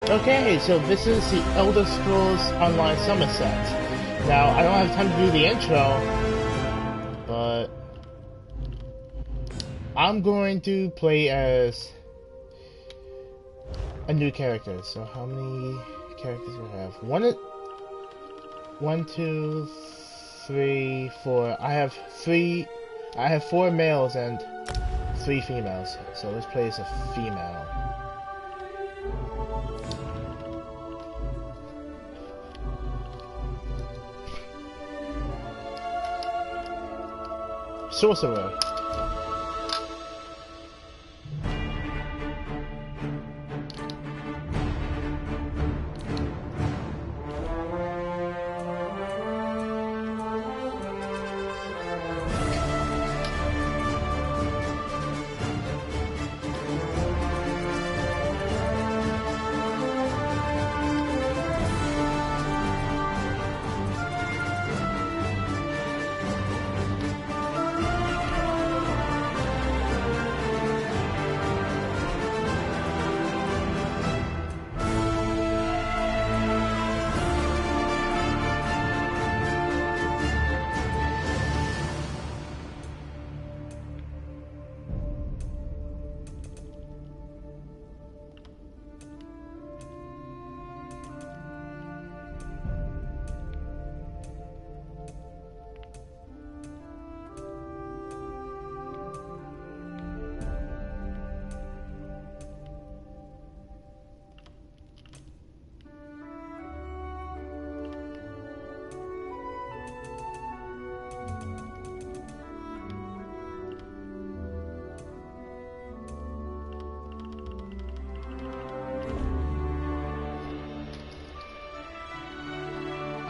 Okay, so this is the Elder Scrolls Online Summerset. Now, I don't have time to do the intro, but I'm going to play as a new character. So how many characters do I have? One, two, three, four. I have four males and 3 females. So let's play as a female. Sorcerer.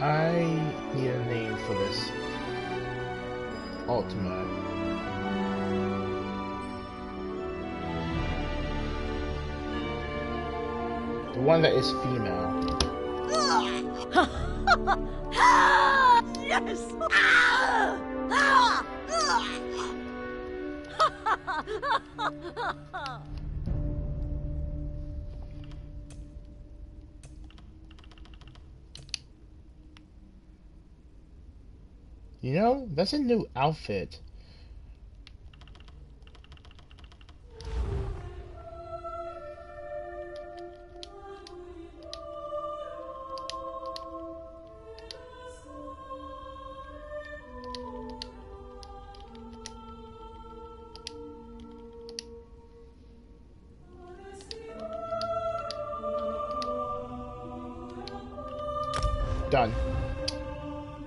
I need a name for this ultimate. The one that is female. Yes! You know, that's a new outfit. Done.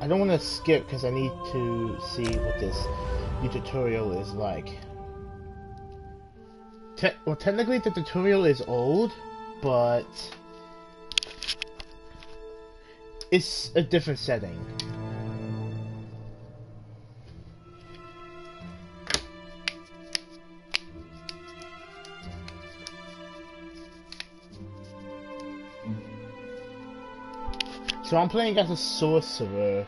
I don't want to skip because I need to see what this new tutorial is like. Well, technically the tutorial is old, but it's a different setting. So I'm playing as a sorcerer.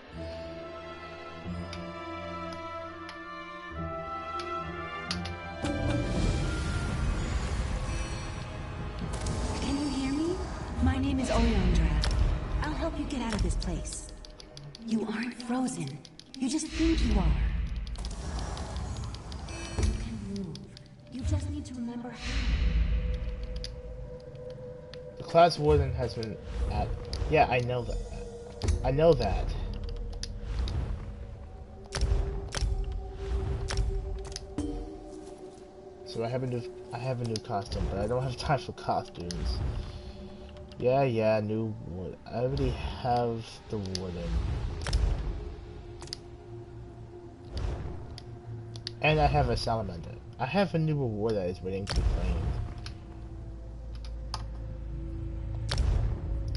Can you hear me? My name is Oyandra. I'll help you get out of this place. You aren't frozen. You just think you are. You can move. You just need to remember how. The class warden has been at... Yeah, I know that. I know that. So I have a new costume, but I don't have time for costumes. Yeah, new warden. I already have the warden. And I have a salamander. I have a new reward that is waiting to be claimed.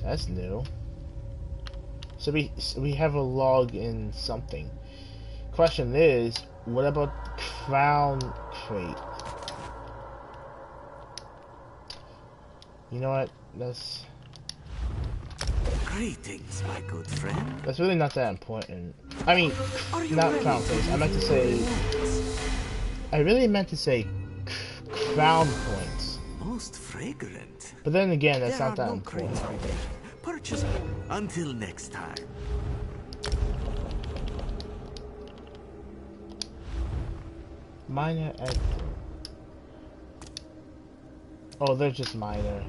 That's new. So we have a log in something. Question is, what about crown crate? You know what? That's Greetings, my good friend. That's really not that important. I mean, not crown crate. I really meant to say crown points. Oh most fragrant. But then again, that's There not are that no crates important. remaining. Purchase. Until next time. Minor at... Oh, they're just minor.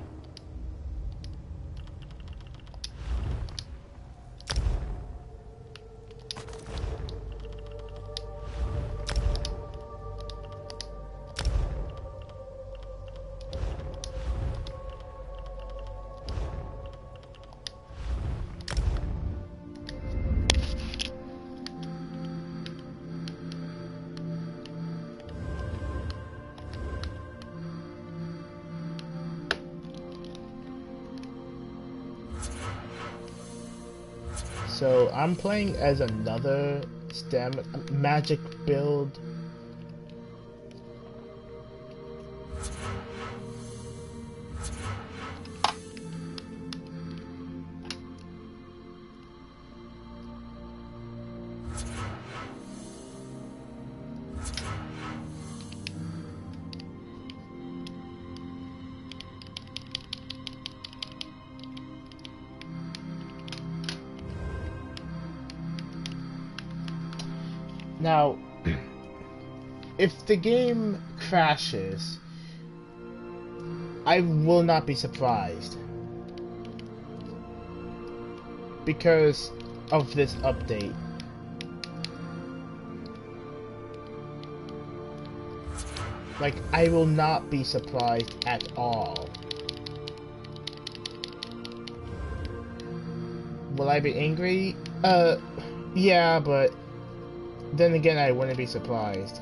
So I'm playing as another magic build. Now, if the game crashes, I will not be surprised because of this update. Like, I will not be surprised at all. Will I be angry? Yeah, but then again, I wouldn't be surprised.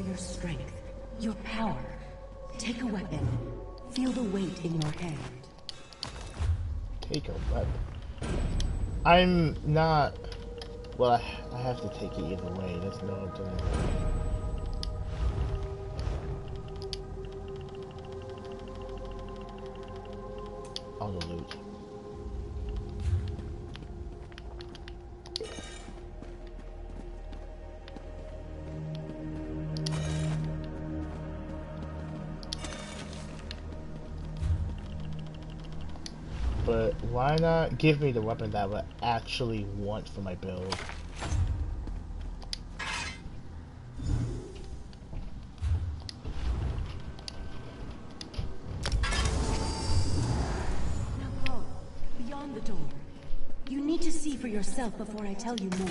Your strength, your power. Take a weapon. Feel the weight in your hand. Take a weapon. I'm not. Well, I have to take it either way. There's no alternative. All the loot. But why not give me the weapon that I would actually want for my build? Now go. Beyond the door. You need to see for yourself before I tell you more.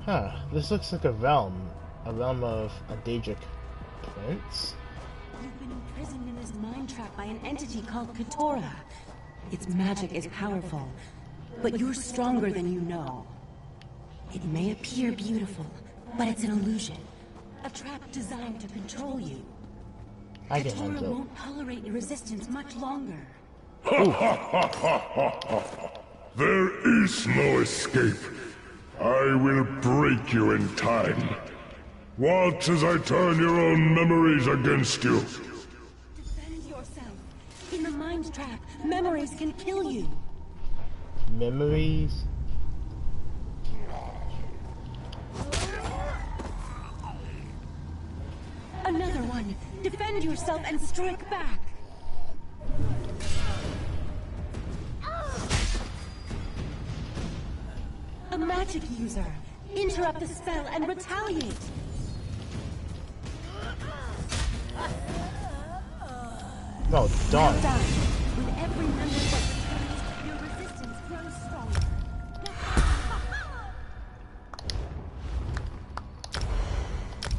Huh, this looks like a realm of a Daedric prince. You've been imprisoned in this mind trap by an entity called Keturah. Its magic is powerful, but you're stronger than you know. It may appear beautiful, but it's an illusion. A trap designed to control you. I can Keturah handle. won't tolerate your resistance much longer. There is no escape. I will break you in time. Watch as I turn your own memories against you. Defend yourself. In the mind trap, memories can kill you. Memories? Another one. Defend yourself and strike back. A magic user. Interrupt the spell and retaliate. No, darn. Well done. With every member that returns, your resistance grows stronger.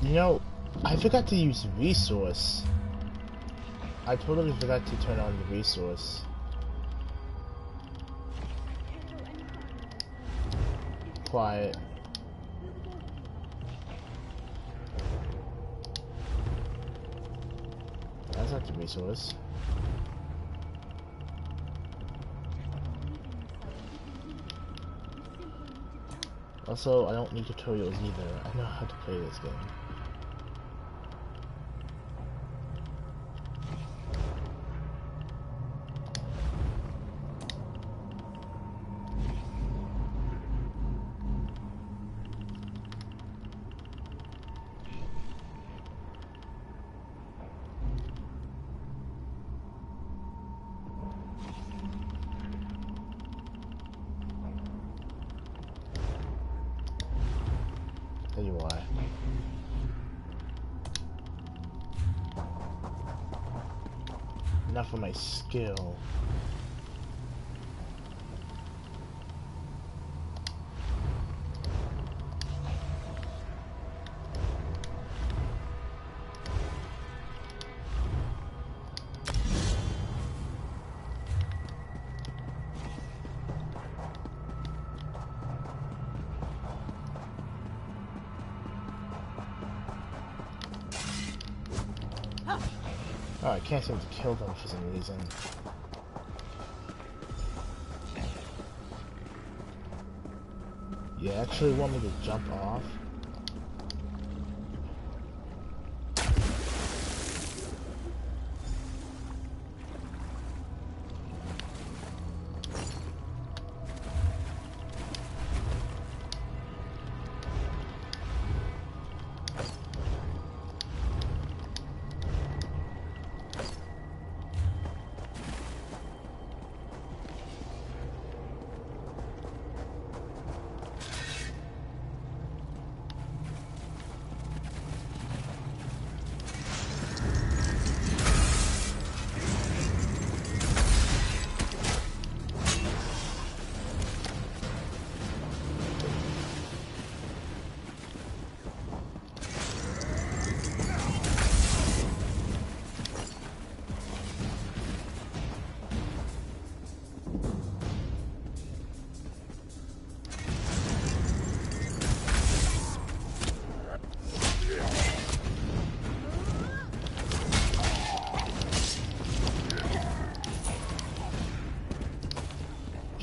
You know, I forgot to use resource. I totally forgot to turn on the resource. Quiet. That's not the resource. Also, I don't need tutorials either. I know how to play this game. Tell you why. Enough of my skill. Oh, I can't seem to kill them for some reason. You actually want me to jump off?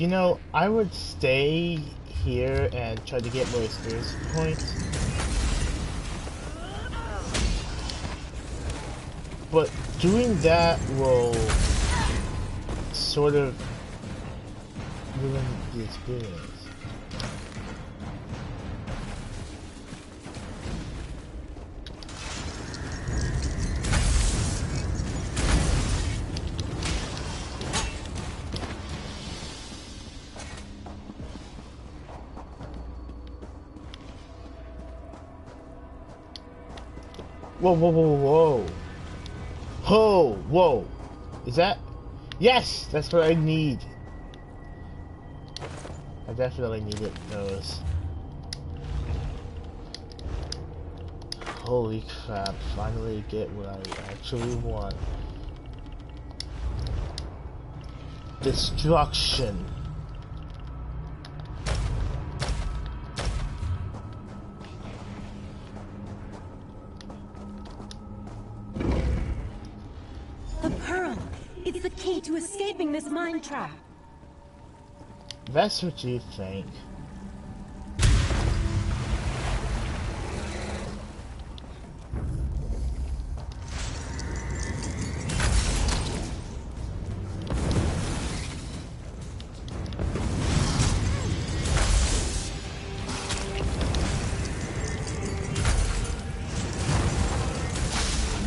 You know, I would stay here and try to get more experience points. But doing that will sort of ruin the experience. Whoa, whoa, whoa, whoa. Oh, whoa. Is that? Yes, that's what I need. I definitely needed those. Holy crap, finally get what I actually want. Destruction. The pearl! It's the key to escaping this mind trap! That's what you think.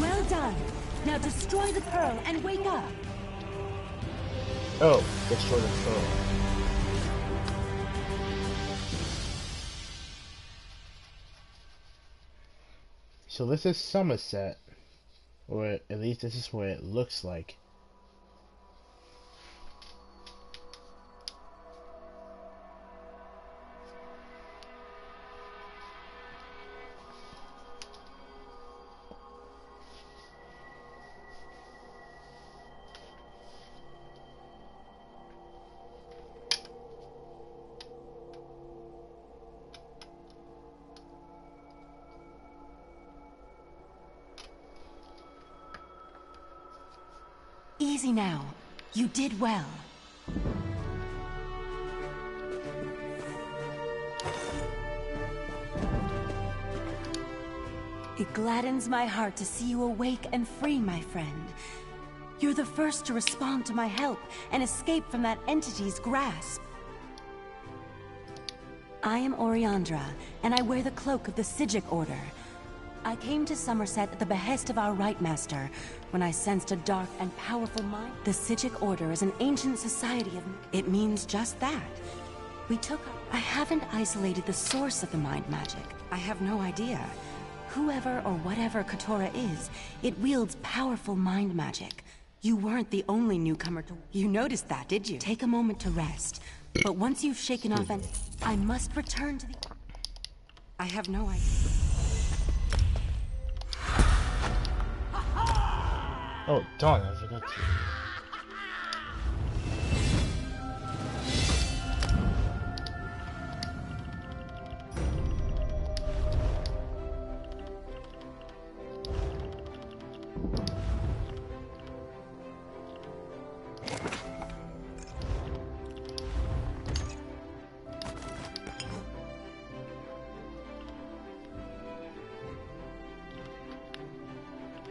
Well done! Now destroy the pearl and wake up! Oh, destroy the pearl. So this is Summerset, or at least this is what it looks like. Easy now. You did well. It gladdens my heart to see you awake and free, my friend. You're the first to respond to my help and escape from that entity's grasp. I am Oriandra, and I wear the cloak of the Sijic Order. I came to Summerset at the behest of our Right Master, when I sensed a dark and powerful mind. The Sijic Order is an ancient society of... It means just that. I haven't isolated the source of the mind magic. I have no idea. Whoever or whatever Katora is, it wields powerful mind magic. You weren't the only newcomer to... You noticed that, did you? Take a moment to rest. But once you've shaken off and... I must return to the... I have no idea. Oh, darn, I forgot to.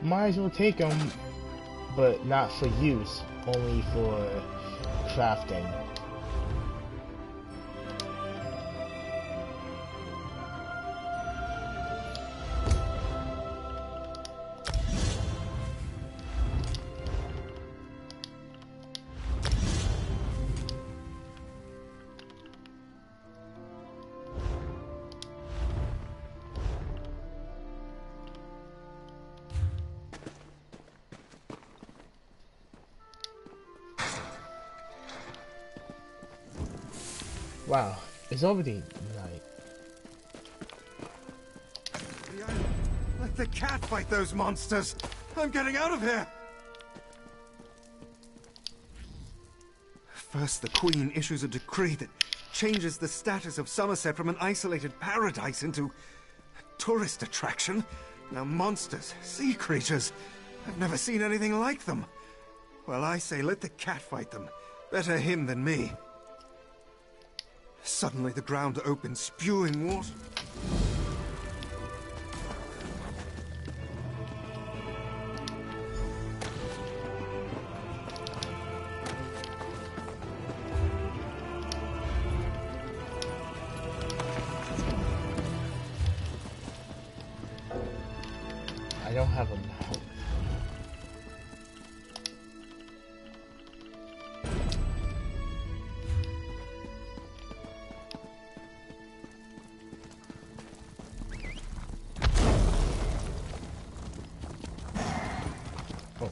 Might as well take them, but not for use, only for crafting. Wow, it's already night. Let the cat fight those monsters! I'm getting out of here! First, the Queen issues a decree that changes the status of Summerset from an isolated paradise into a tourist attraction. Now monsters, sea creatures, I've never seen anything like them. Well, I say let the cat fight them. Better him than me. Suddenly the ground opened, spewing water. I don't have a map. Oh.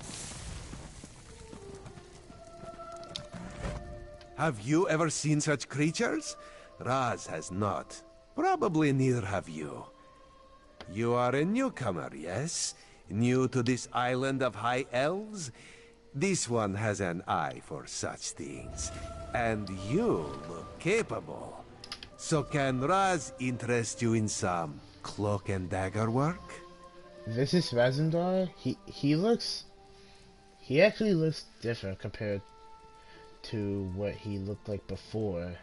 Have you ever seen such creatures? Raz has not. Probably neither have you. You are a newcomer, yes? New to this island of high elves? This one has an eye for such things. And you look capable. So can Raz interest you in some cloak and dagger work? This is Razendar. He actually looks different compared to what he looked like before.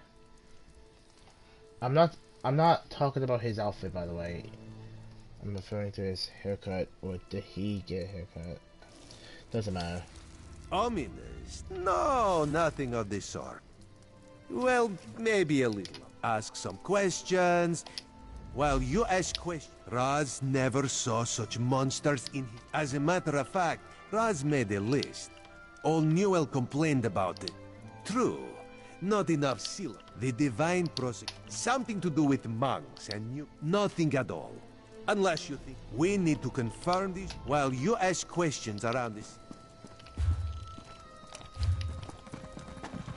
I'm not talking about his outfit, by the way. I'm referring to his haircut, or did he get a haircut? Doesn't matter. Ominous? No, nothing of the sort. Well, maybe a little. Ask some questions. While you ask questions, Raz never saw such monsters in his... As a matter of fact, Raz made a list. All Newell complained about it. True. Not enough seal. The divine prosecute. Something to do with monks and you... Nothing at all. Unless you think we need to confirm this while you ask questions around this.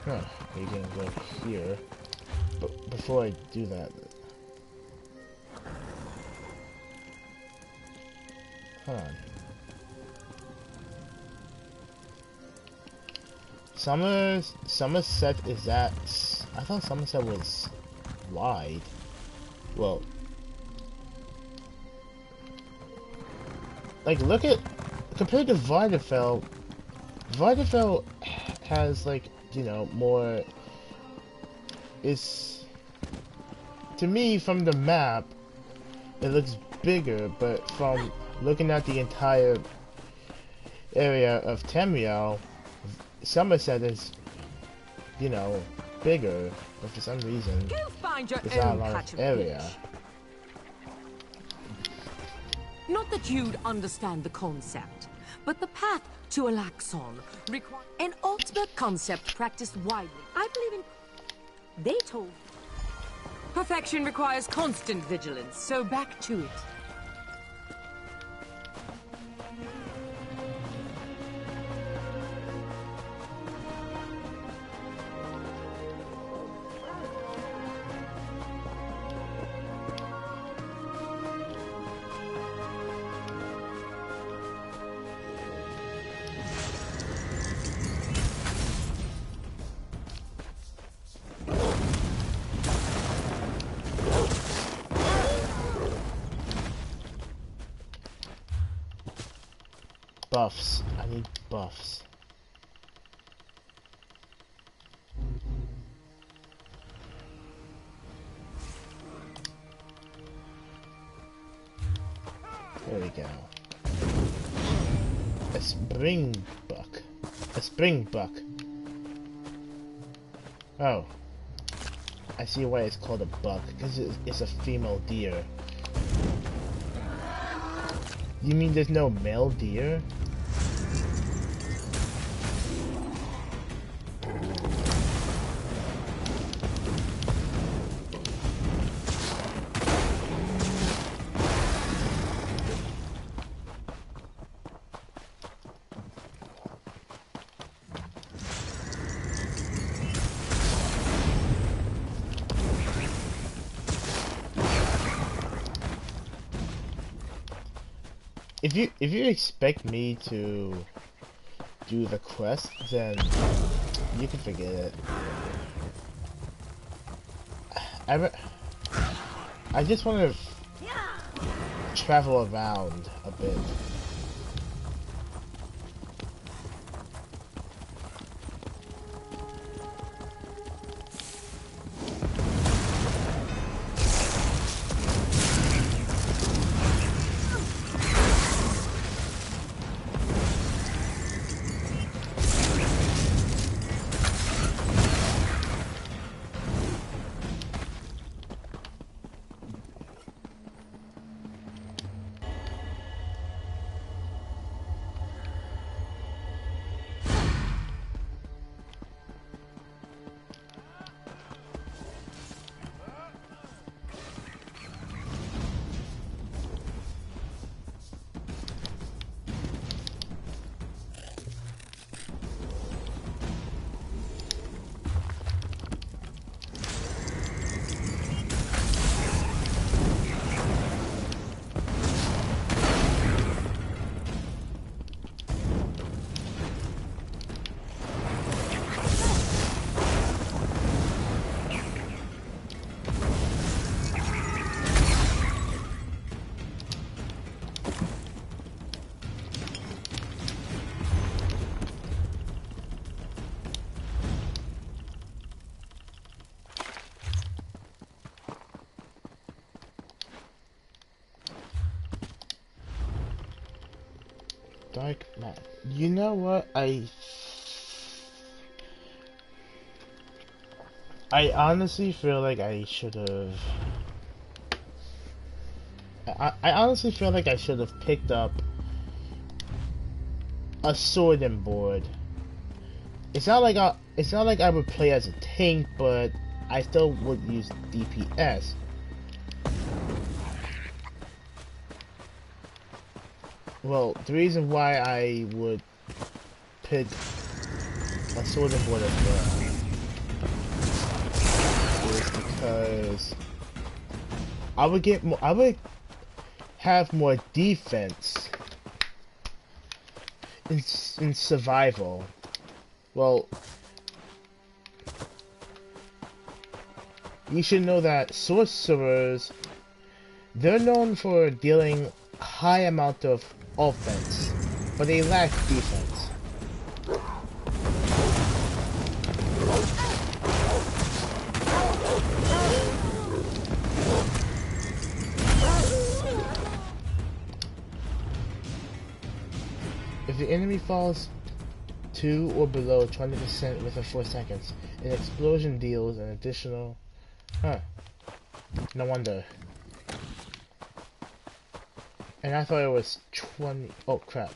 Huh, you can go here. But before I do that... Hold on. Summerset is that... I thought Summerset was wide. Well... Like, look at... Compared to Vardafel... Vardafel has, like, you know, more... It's... To me, from the map, it looks bigger, but from looking at the entire area of Tamriel, Summerset is, you know, bigger, but for some reason, You find your it's not a own lot patch of of area. peach. Not that you'd understand the concept, but the path to Alaxon requires an ultimate concept practiced widely. I believe in... They told... Perfection requires constant vigilance, so back to it. Buffs. I need buffs. There we go. A spring buck. A spring buck. Oh. I see why it's called a buck, because it's a female deer. You mean there's no male deer? If you expect me to do the quest, then you can forget it. I just want to travel around a bit. Dark map. You know what? I honestly feel like I should have. I honestly feel like I should have picked up a sword and board. It's not like I would play as a tank, but I still would use DPS. Well, the reason why I would pick a sword and board as well is because I would have more defense in survival. Well, you should know that sorcerers, they're known for dealing high amount of offense, but they lack defense. If the enemy falls to or below 20% within 4 seconds, an explosion deals an additional... Huh. No wonder. And I thought it was 20... Oh crap.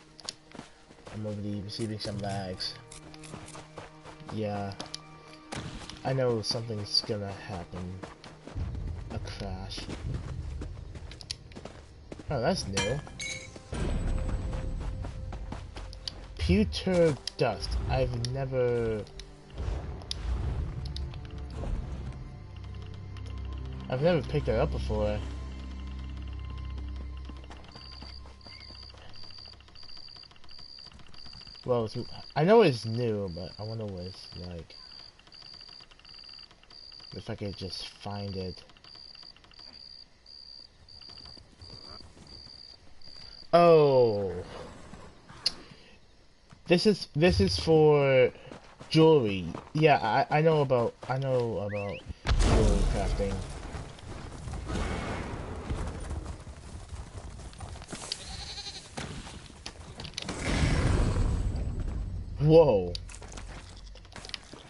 I'm already receiving some lags. Yeah. I know something's gonna happen. A crash. Oh, that's new. Pewter dust. I've never picked that up before. Well, I know it's new, but I wonder what it's like. If I could just find it. Oh. This is for jewelry. Yeah, I know about jewelry crafting. Whoa.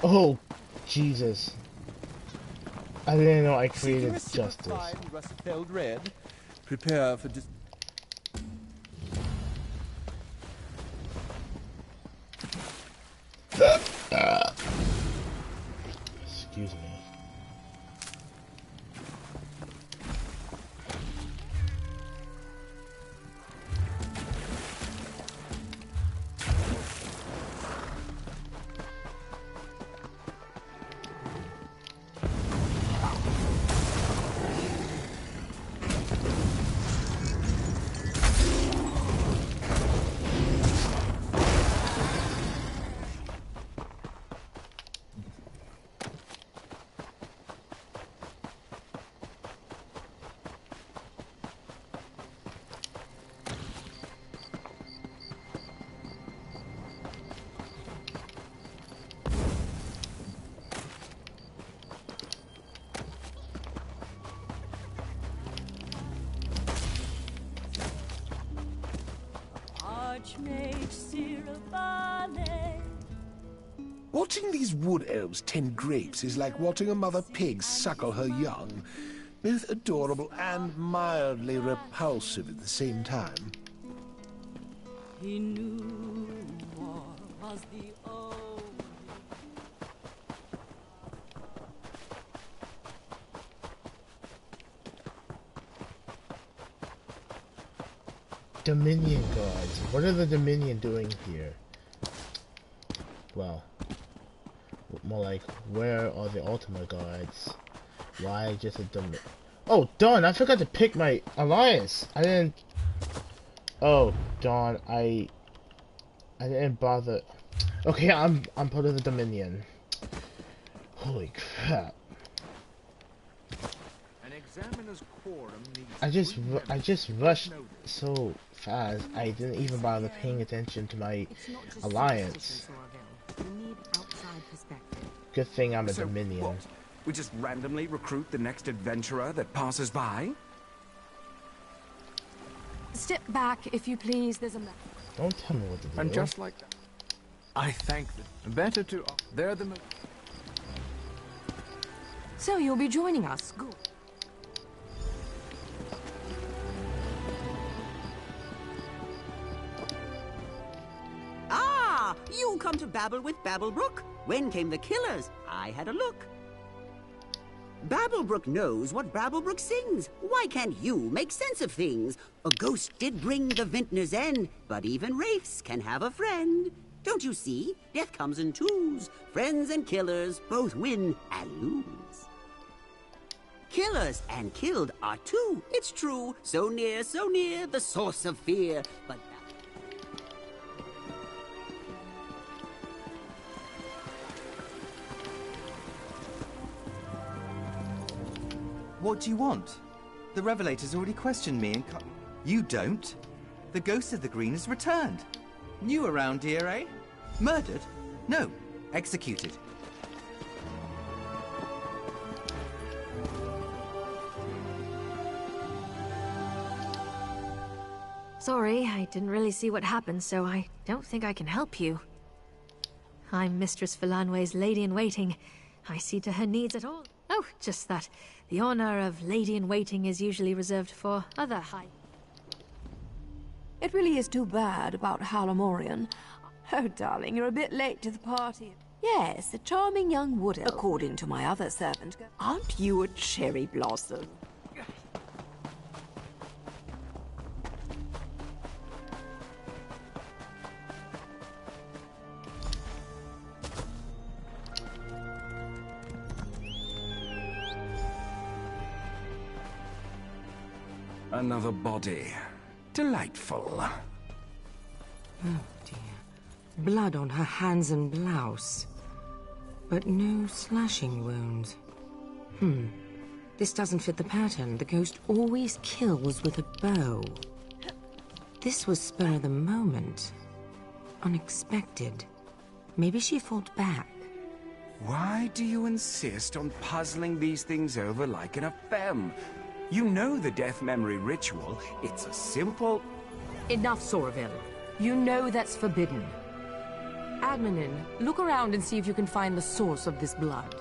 Oh, Jesus. I didn't know I created justice. Rust-filled red. Prepare for Excuse me. Watching these wood elves tend grapes is like watching a mother pig suckle her young. Both adorable and mildly repulsive at the same time. He knew war was the only... Dominion guards. What are the Dominion doing here? Well, more like, where are the Ultima guards? Why just a Dominion? Oh, darn! I forgot to pick my alliance. I didn't. Oh, darn! I didn't bother. Okay, I'm part of the Dominion. Holy crap! An examiner's quorum needs I just rushed so fast. I didn't even bother paying attention to my alliance. Good thing I'm a Dominion. What? We just randomly recruit the next adventurer that passes by? Step back, if you please. There's a... Don't tell me what to do. And just like that, I thank them. Better to... They're the... So you'll be joining us. Good. Ah! You come to babble with Babblebrook? When came the killers? I had a look. Babblebrook knows what Babblebrook sings. Why can't you make sense of things? A ghost did bring the vintner's end, but even wraiths can have a friend. Don't you see? Death comes in twos. Friends and killers both win and lose. Killers and killed are two. It's true. So near, the source of fear. But what do you want? The Revelator's already questioned me and you don't? The Ghost of the Green has returned. New around here, eh? Murdered? No. Executed. Sorry, I didn't really see what happened, so I don't think I can help you. I'm Mistress Philanwe's lady-in-waiting. I see to her needs at all. Oh, just that. The honor of lady-in-waiting is usually reserved for other high... It really is too bad about Halamorian. Oh, darling, you're a bit late to the party. Yes, a charming young wood elf, according to my other servant. Aren't you a cherry blossom? Another body. Delightful. Oh dear. Blood on her hands and blouse. But no slashing wounds. This doesn't fit the pattern. The ghost always kills with a bow. This was spur of the moment. Unexpected. Maybe she fought back. Why do you insist on puzzling these things over like an femme? You know the death memory ritual. It's a simple... Enough, Soraville. You know that's forbidden. Admin, look around and see if you can find the source of this blood.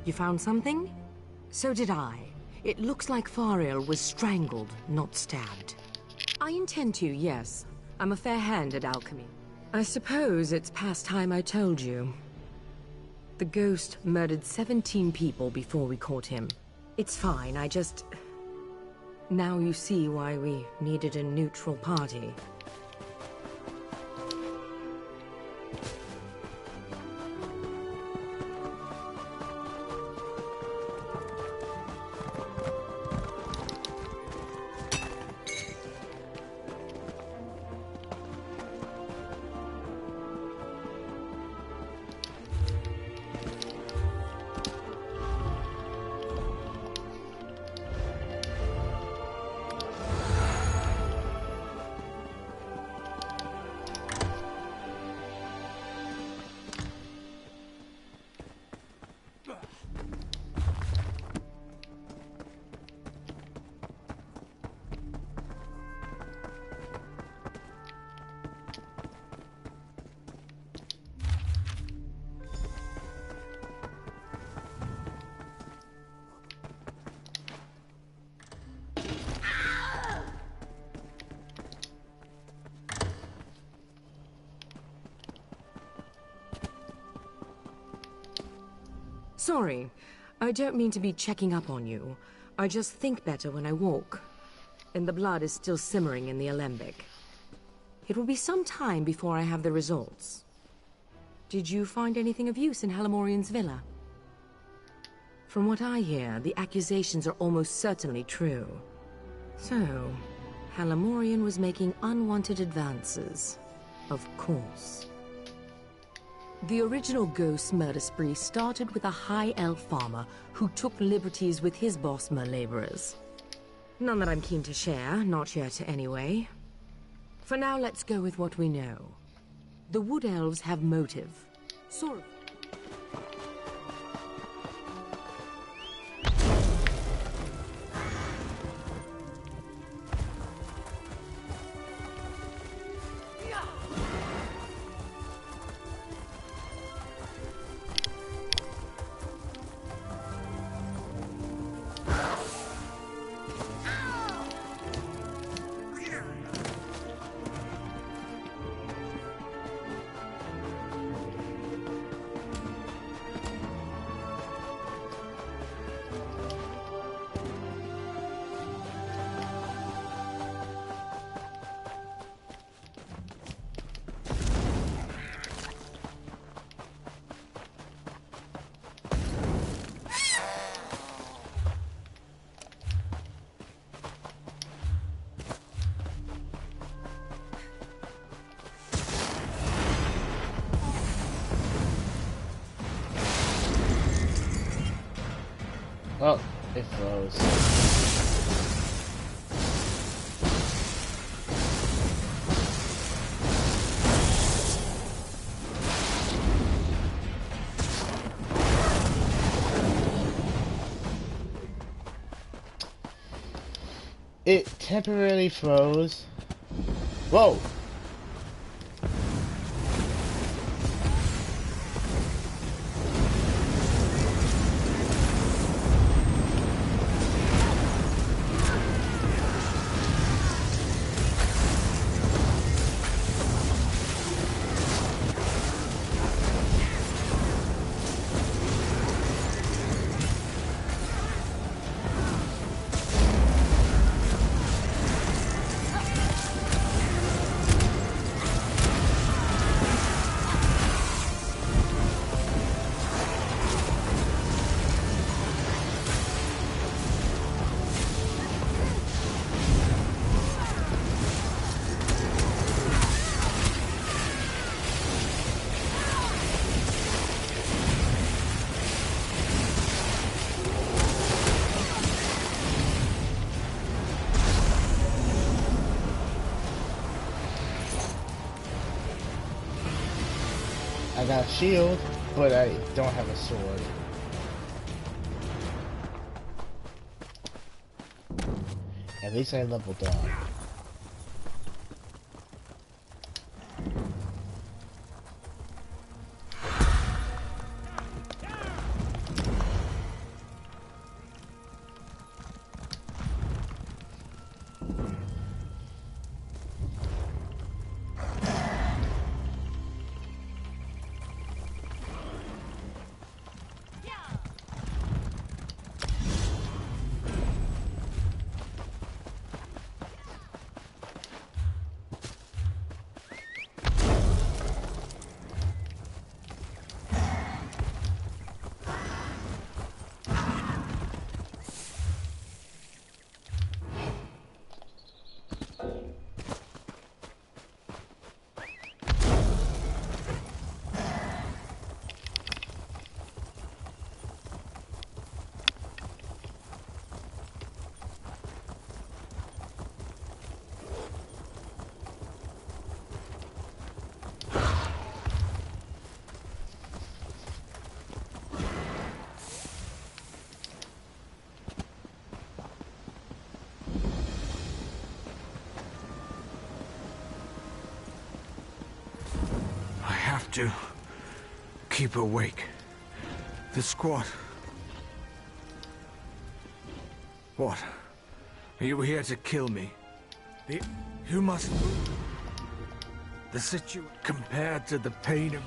You found something? So did I. It looks like Fariel was strangled, not stabbed. I intend to, yes. I'm a fair hand at alchemy. I suppose it's past time I told you. The ghost murdered 17 people before we caught him. It's fine, I just... Now you see why we needed a neutral party. Sorry, I don't mean to be checking up on you. I just think better when I walk. And the blood is still simmering in the alembic. It will be some time before I have the results. Did you find anything of use in Halamorian's villa? From what I hear, the accusations are almost certainly true. So, Halamorian was making unwanted advances. Of course. The original ghost murder spree started with a high elf farmer who took liberties with his boss laborers. None that I'm keen to share, not yet anyway. For now, let's go with what we know. The Wood Elves have motive. Sort of. Oh, it froze. It temporarily froze. Whoa! I got a shield, but I don't have a sword. At least I leveled up. To keep awake. The squad. What? Are you here to kill me? You must move. The situation compared to the pain of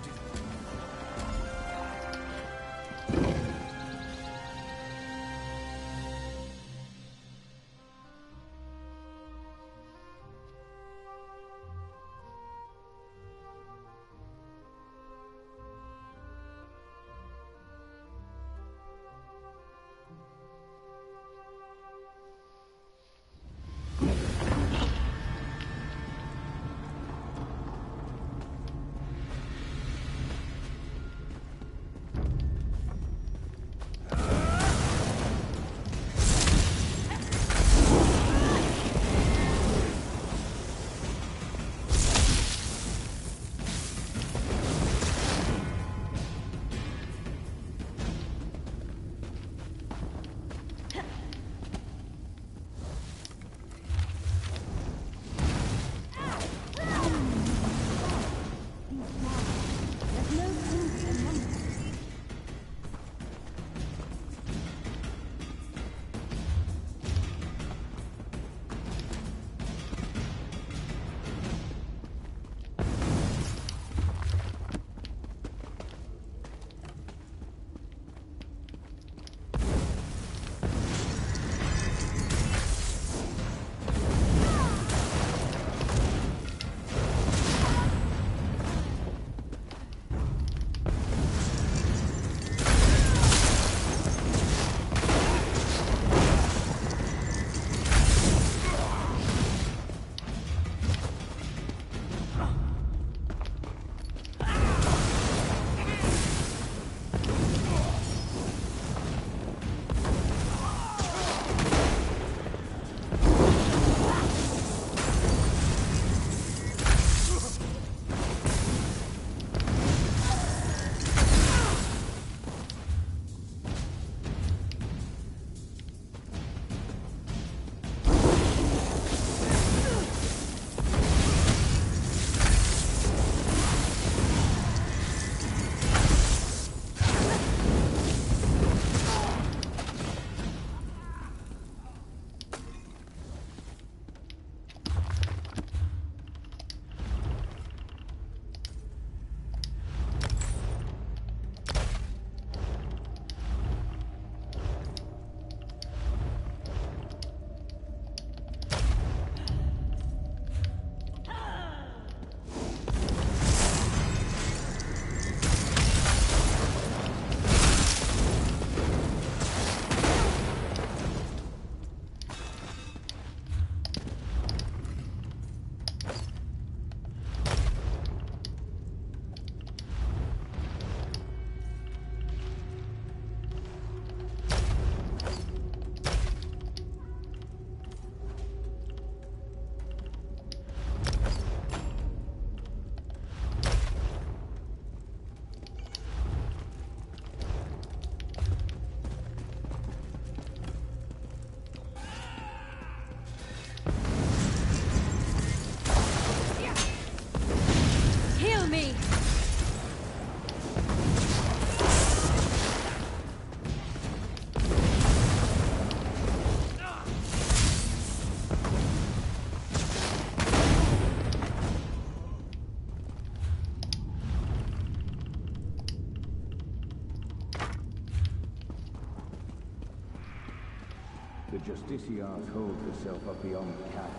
The Justiciars hold herself up beyond the cap.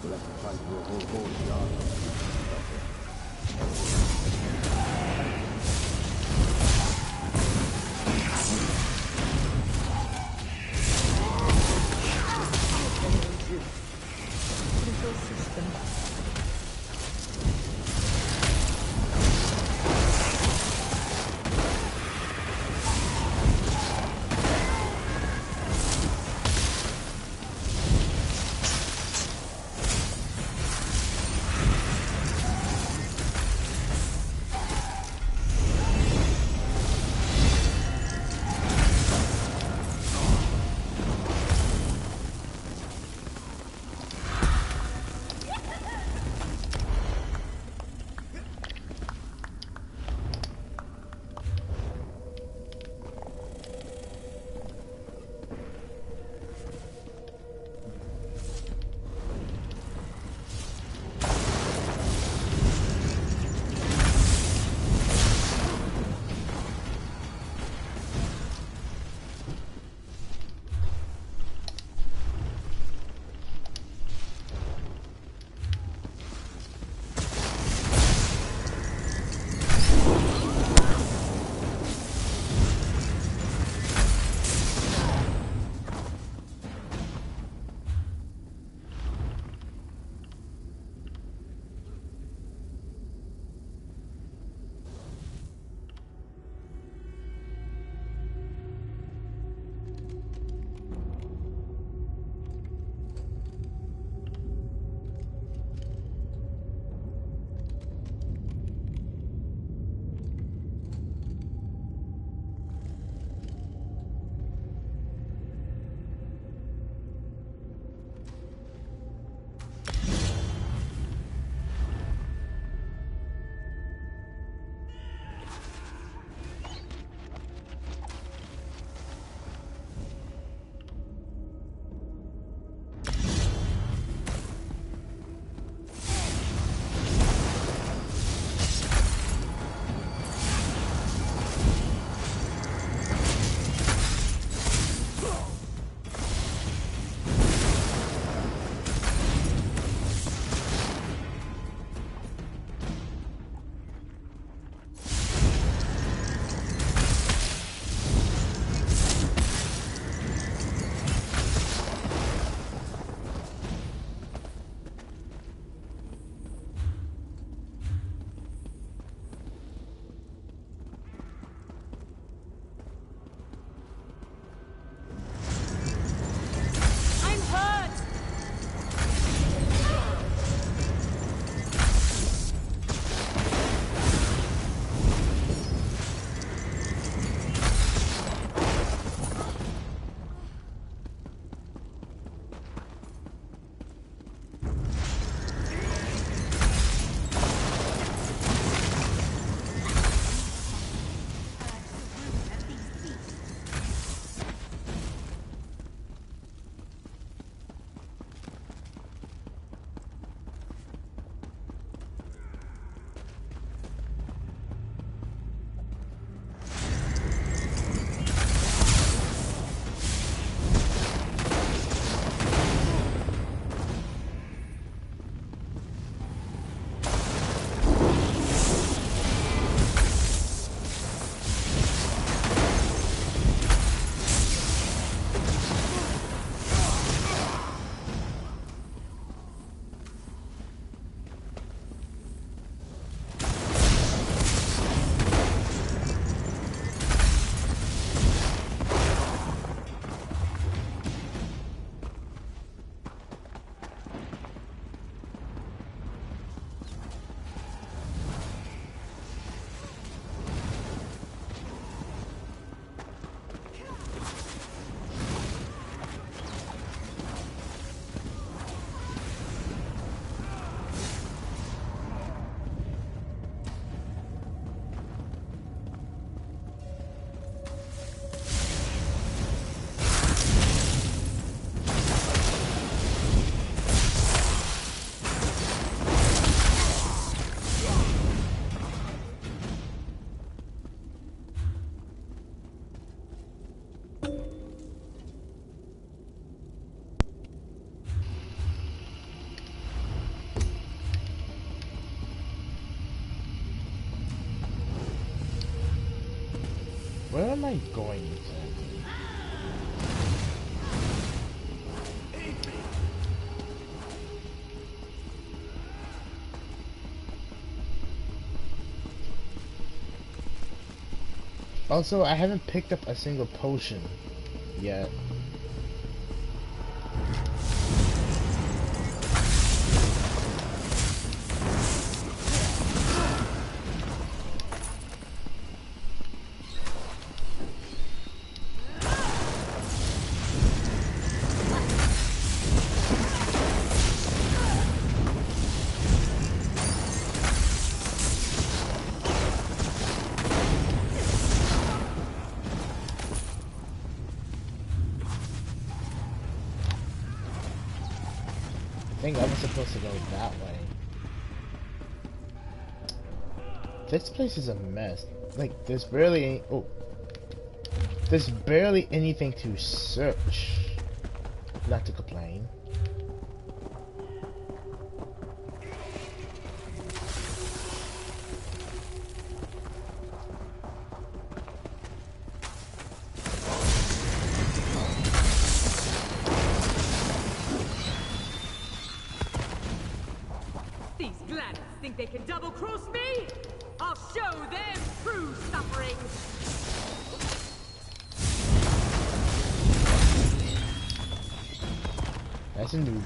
We'll have to fight for a whole courtyard. Control system. am I going exactly? Also, I haven't picked up a single potion yet. I think I was supposed to go that way. This place is a mess. Like, there's barely any— oh. There's barely anything to search. Not to complain. Think they can double-cross me? I'll show them true suffering! That's a noob.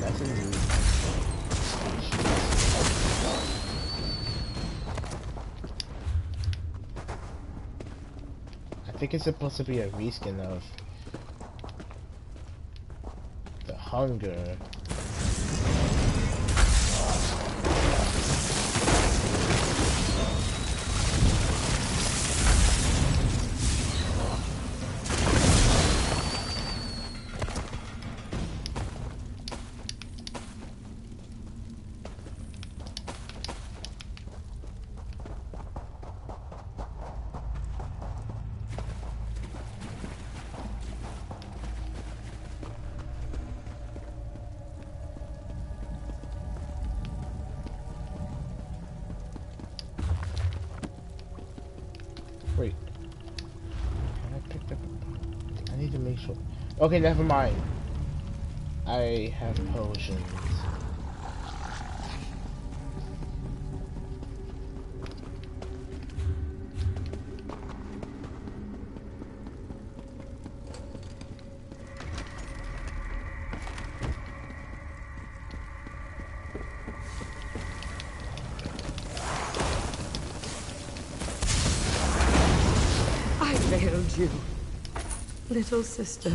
That's a noob. I think it's supposed to be a reskin of the hunger. Wait. Can I pick up? I need to make sure. Okay, never mind. I have potions. I failed you, little sister.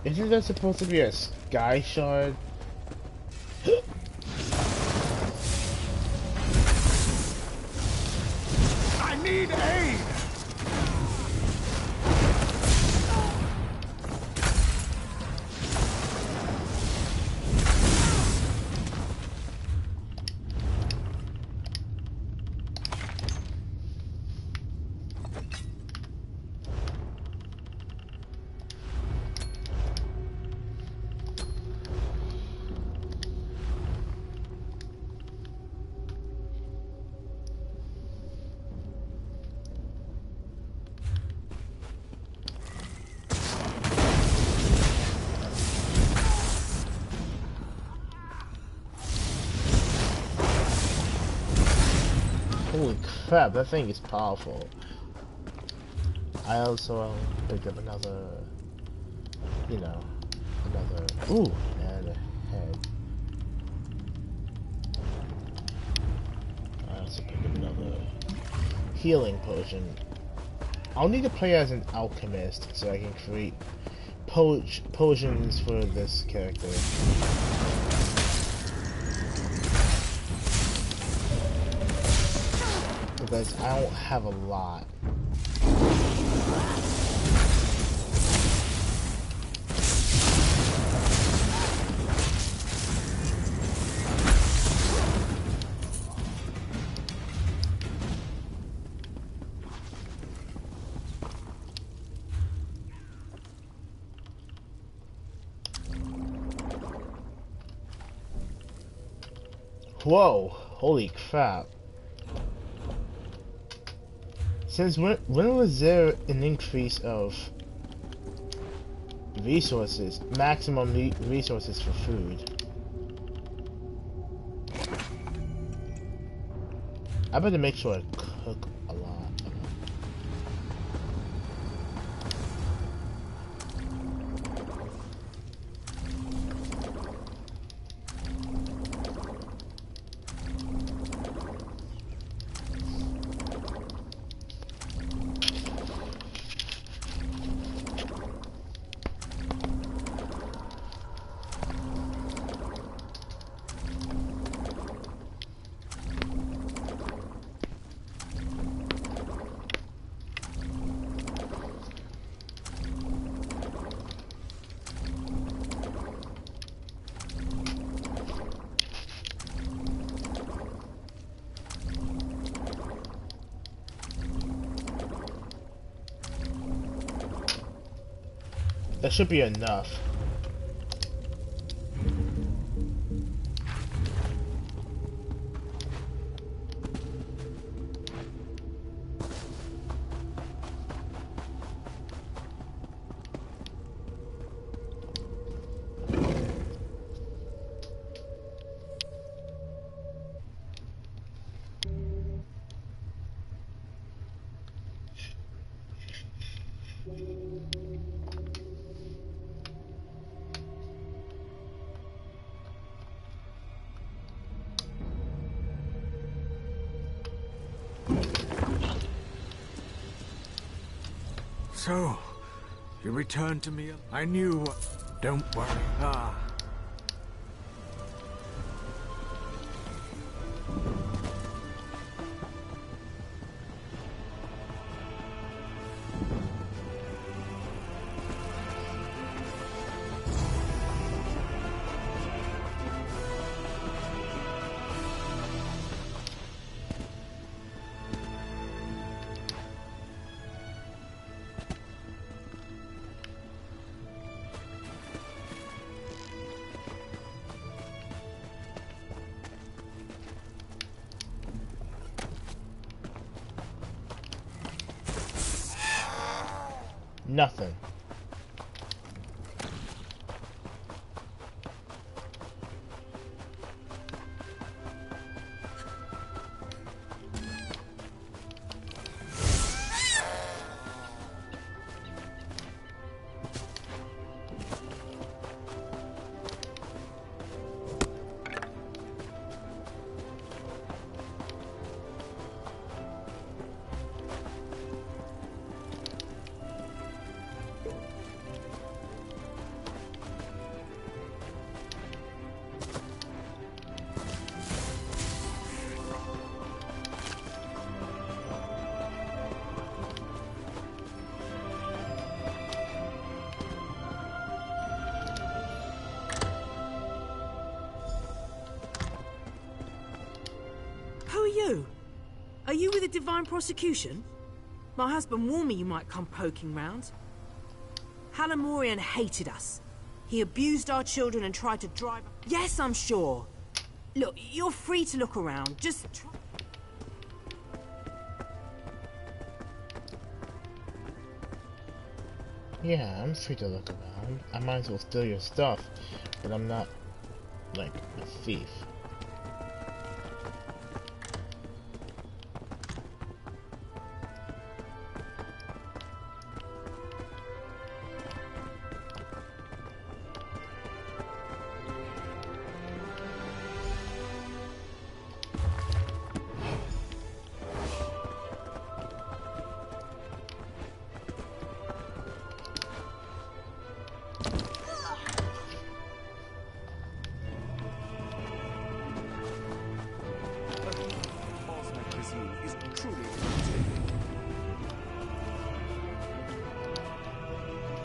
Isn't there supposed to be a sky shard? I need aid! Holy crap, that thing is powerful. I also picked up another, you know, another— ooh, and a head. I also picked up another healing potion. I'll need to play as an alchemist so I can create potions for this character. Because I don't have a lot. Whoa! Holy crap! Since when was there an increase of resources, maximum resources for food? I better make sure I cook a lot. That should be enough. So, you returned to me. I knew. Don't worry. Ah. Nothing. Who are you? Are you with the Divine Prosecution? My husband warned me you might come poking round. Halamorian hated us. He abused our children and tried to drive... Yes, I'm sure. Look, you're free to look around. Just try... Yeah, I'm free to look around. I might as well steal your stuff, but I'm not, like, a thief.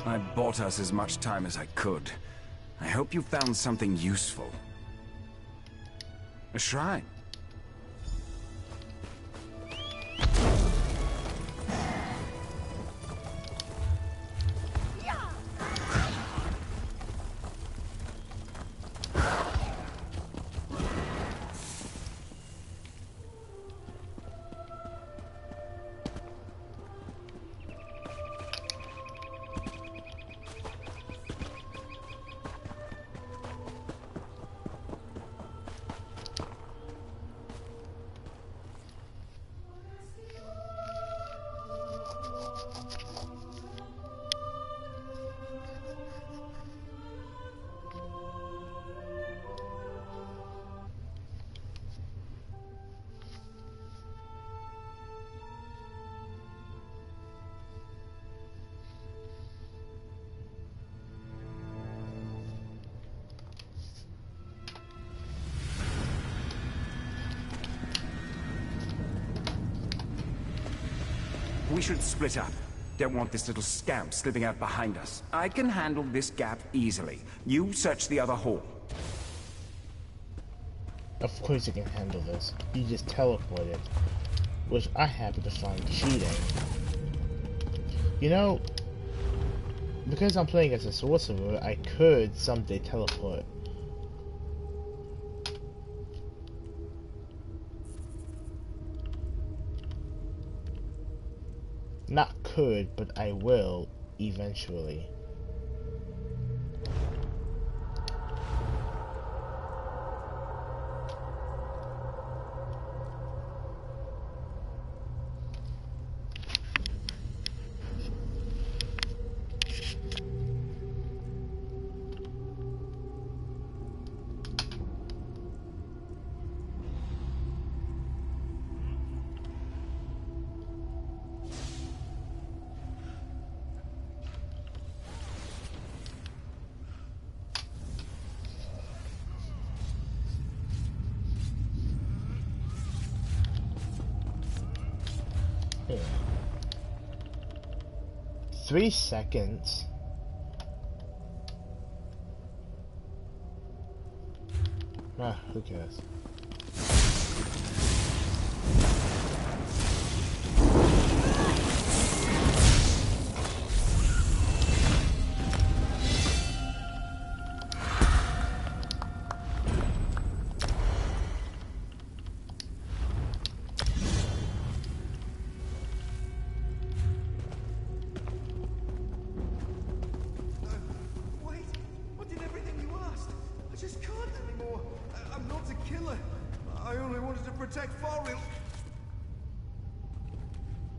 I bought us as much time as I could. I hope you found something useful. A shrine. We should split up. Don't want this little scamp slipping out behind us. I can handle this gap easily. You search the other hall. Of course you can handle this. You just teleported, which I happen to find cheating. You know, because I'm playing as a sorcerer, I could someday teleport. Not could, but I will eventually. Yeah. 3 seconds. Ah, who cares?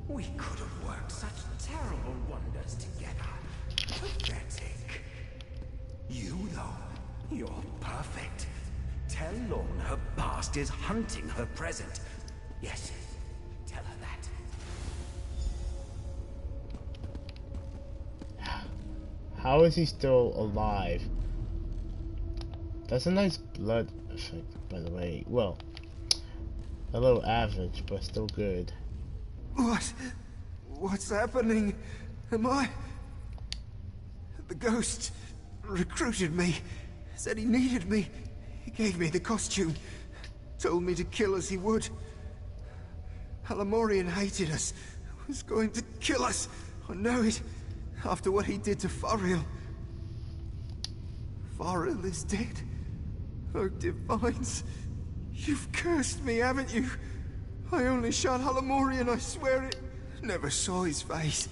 We could have worked such terrible wonders together. Pathetic. You, though, you're perfect. Tell Lorne her past is hunting her present. Yes, tell her that. How is he still alive? That's a nice blood effect, by the way. Well, a little average, but still good. What's happening? Am I... The ghost recruited me. Said he needed me. He gave me the costume. Told me to kill as he would. Halamorian hated us. Was going to kill us. I know it. After what he did to Fariel. Fariel is dead. Oh, Divines. You've cursed me, haven't you? I only shot Halamorian, I swear it. Never saw his face.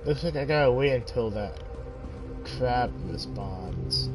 Looks like I gotta wait until that crab respawns.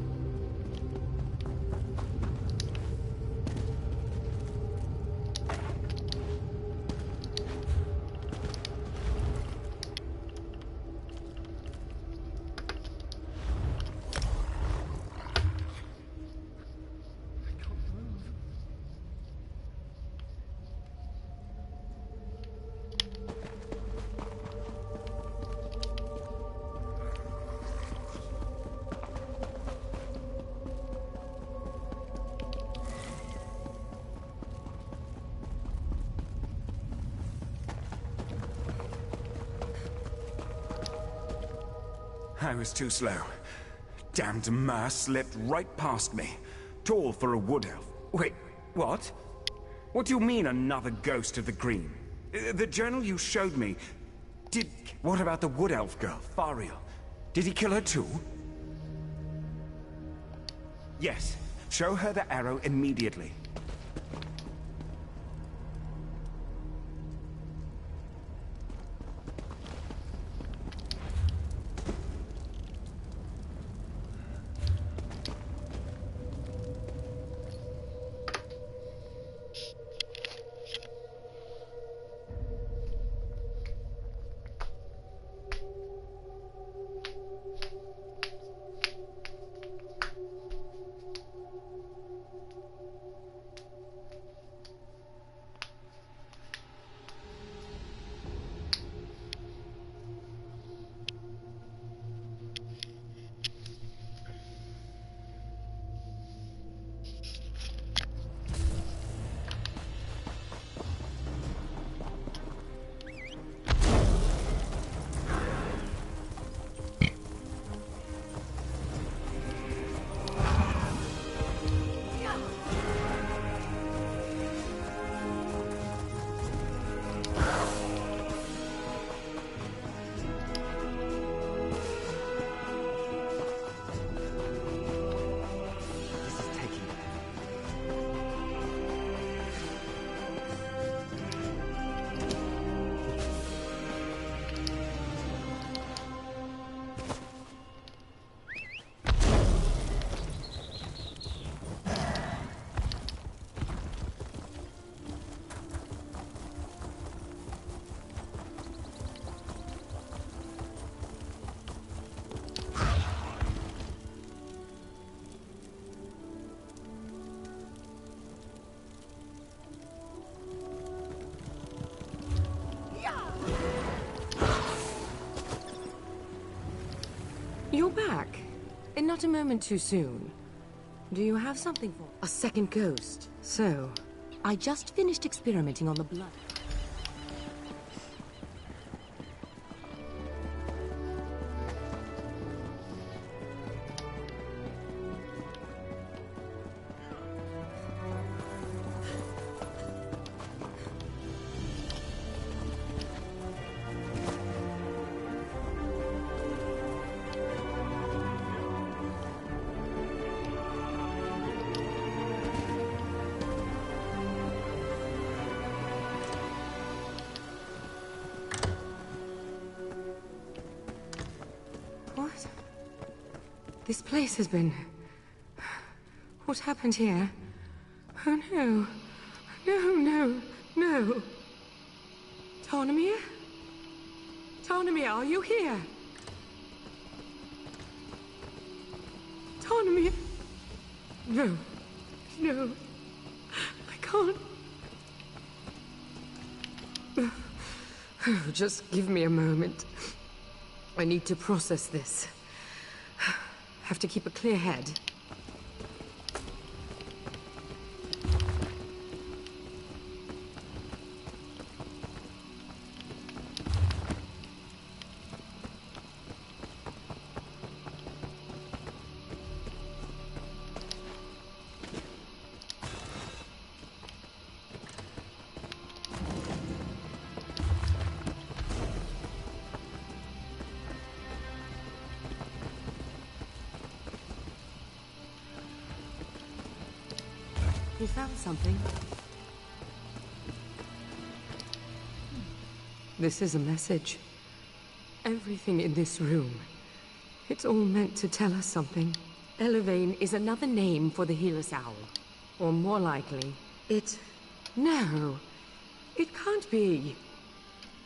I was too slow. Damned Mer slipped right past me. Tall for a wood elf. Wait, what? What do you mean, another ghost of the green? The journal you showed me... What about the wood elf girl, Fariel? Did he kill her too? Yes. Show her the arrow immediately. not a moment too soon. Do you have something for a second ghost? So, I just finished experimenting on the blood. What? This place has been... What happened here? Oh no. No. Tarnamir? Tarnamir, are you here? Tarnamir? No. I can't. Just give me a moment. I need to process this. Have to keep a clear head. You found something. This is a message. Everything in this room. It's all meant to tell us something. Elevane is another name for the Healess Owl. Or more likely, No. It can't be.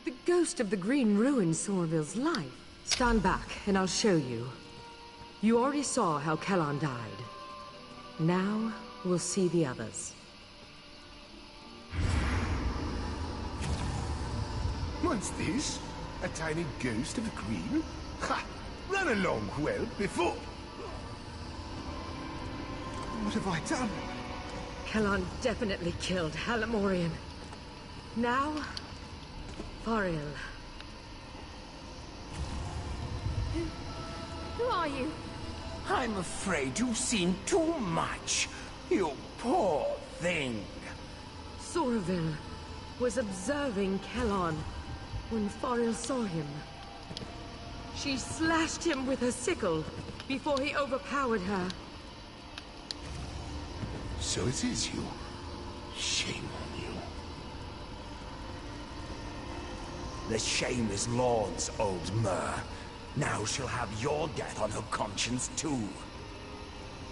The ghost of the Green ruined Sorville's life. Stand back, and I'll show you. You already saw how Kellan died. Now, we'll see the others. What's this? A tiny ghost of a green? Ha! Run along, well, before... What have I done? Kellan definitely killed Halamorian. Now, Fariel. Who are you? I'm afraid you've seen too much. You poor thing. Sorville was observing Kellan when Fariel saw him. She slashed him with her sickle before he overpowered her. So it is you. Shame on you. The shame is Lord's, old Mer. Now she'll have your death on her conscience, too.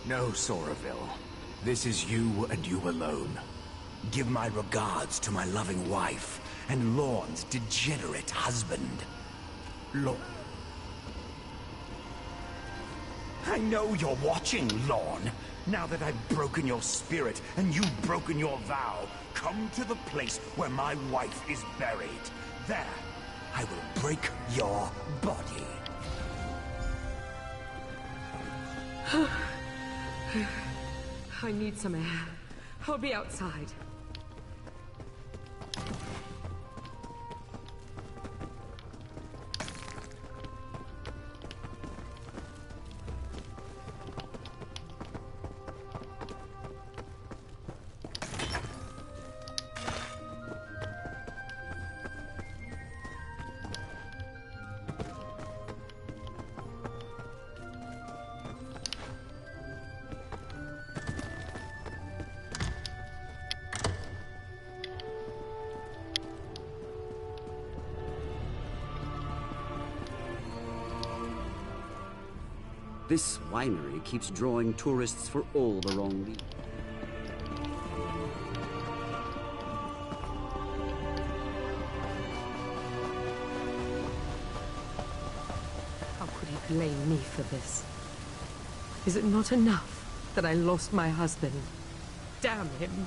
No, Sorville. This is you and you alone. Give my regards to my loving wife and Lorne's degenerate husband. I know you're watching, Lorne. Now that I've broken your spirit and you've broken your vow, come to the place where my wife is buried. There, I will break your body. I need some air. I'll be outside. This winery keeps drawing tourists for all the wrong reasons. How could he blame me for this? Is it not enough that I lost my husband? Damn him!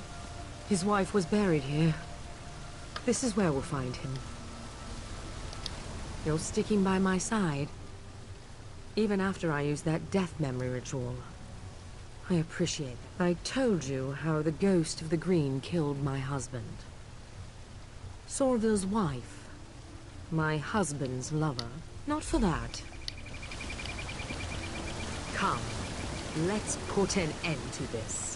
His wife was buried here. This is where we'll find him. You're sticking by my side. Even after I used that death memory ritual. I appreciate it. I told you how the ghost of the green killed my husband. Sorville's wife. My husband's lover. Not for that. Come, let's put an end to this.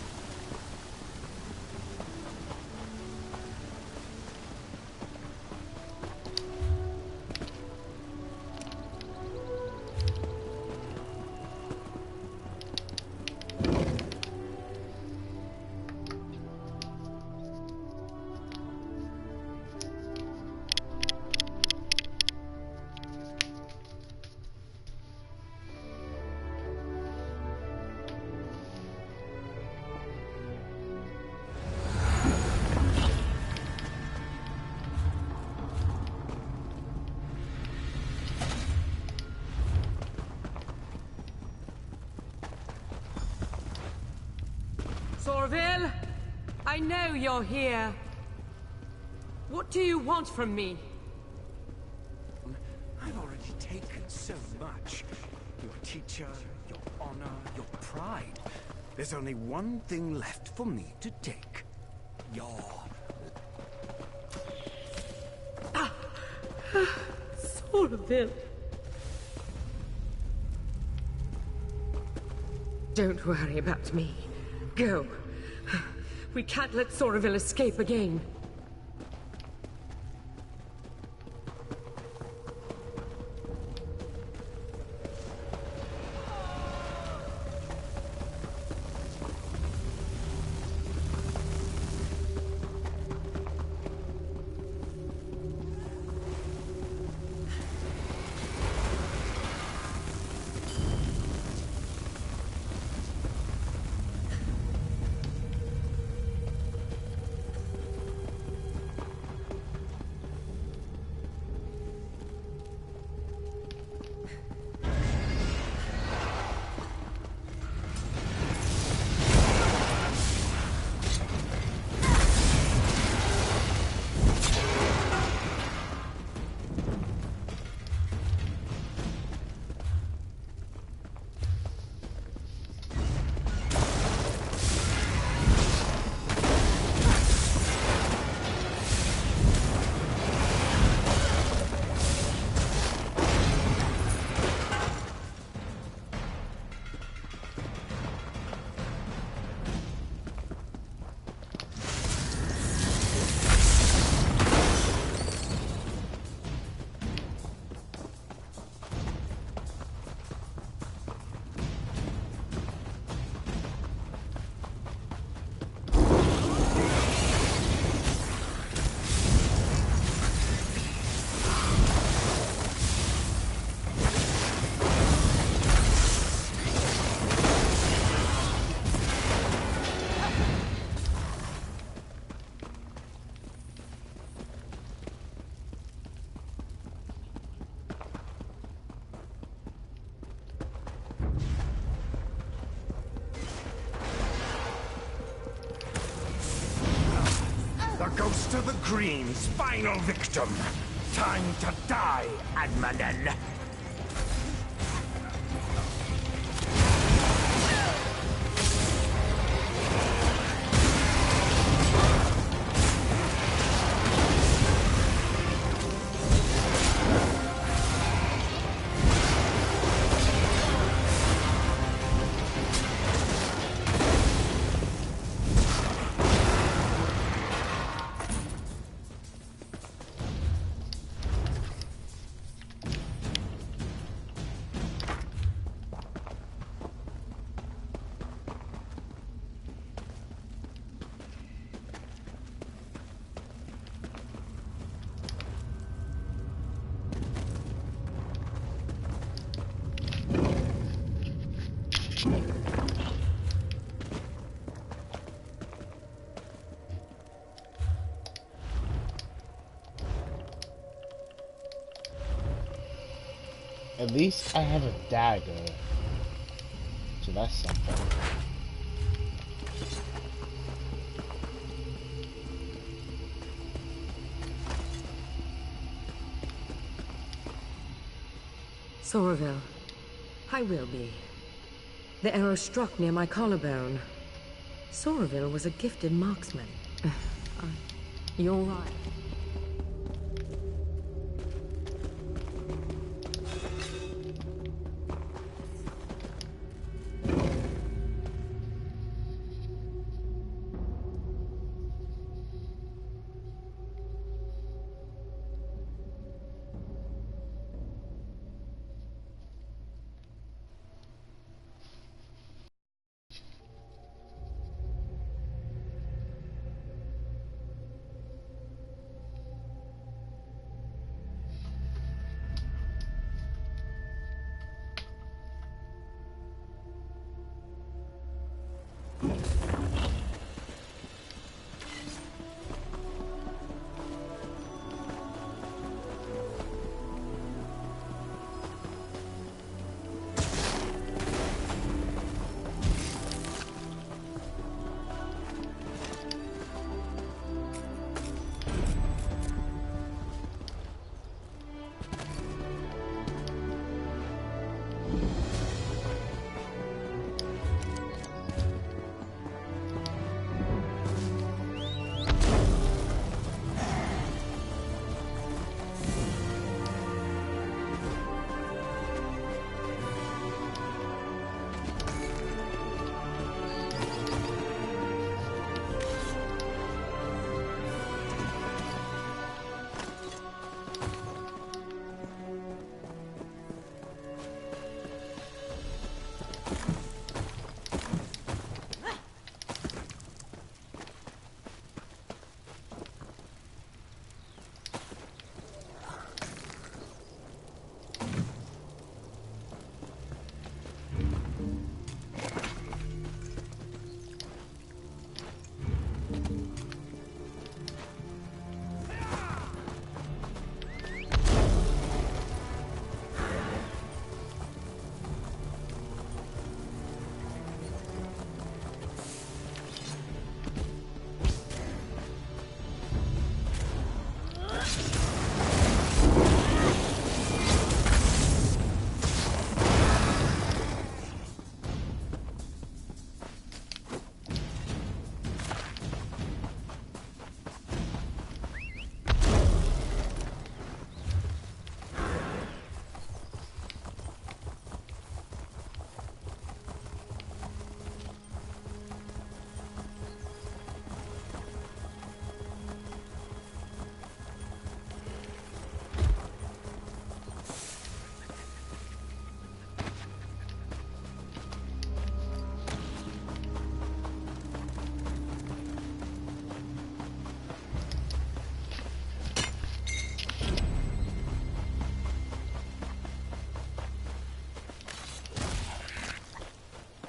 Sorville, I know you're here. What do you want from me? I've already taken so much. Your teacher, your honor, your pride. There's only one thing left for me to take. Your... Sorville. Don't worry about me. Go. We can't let Sorville escape again. The ghost of the Green's final victim. Time to die, Admanen. At least I have a dagger. So that's something. Sorville, I will be. The arrow struck near my collarbone. Soraville was a gifted marksman. You're right.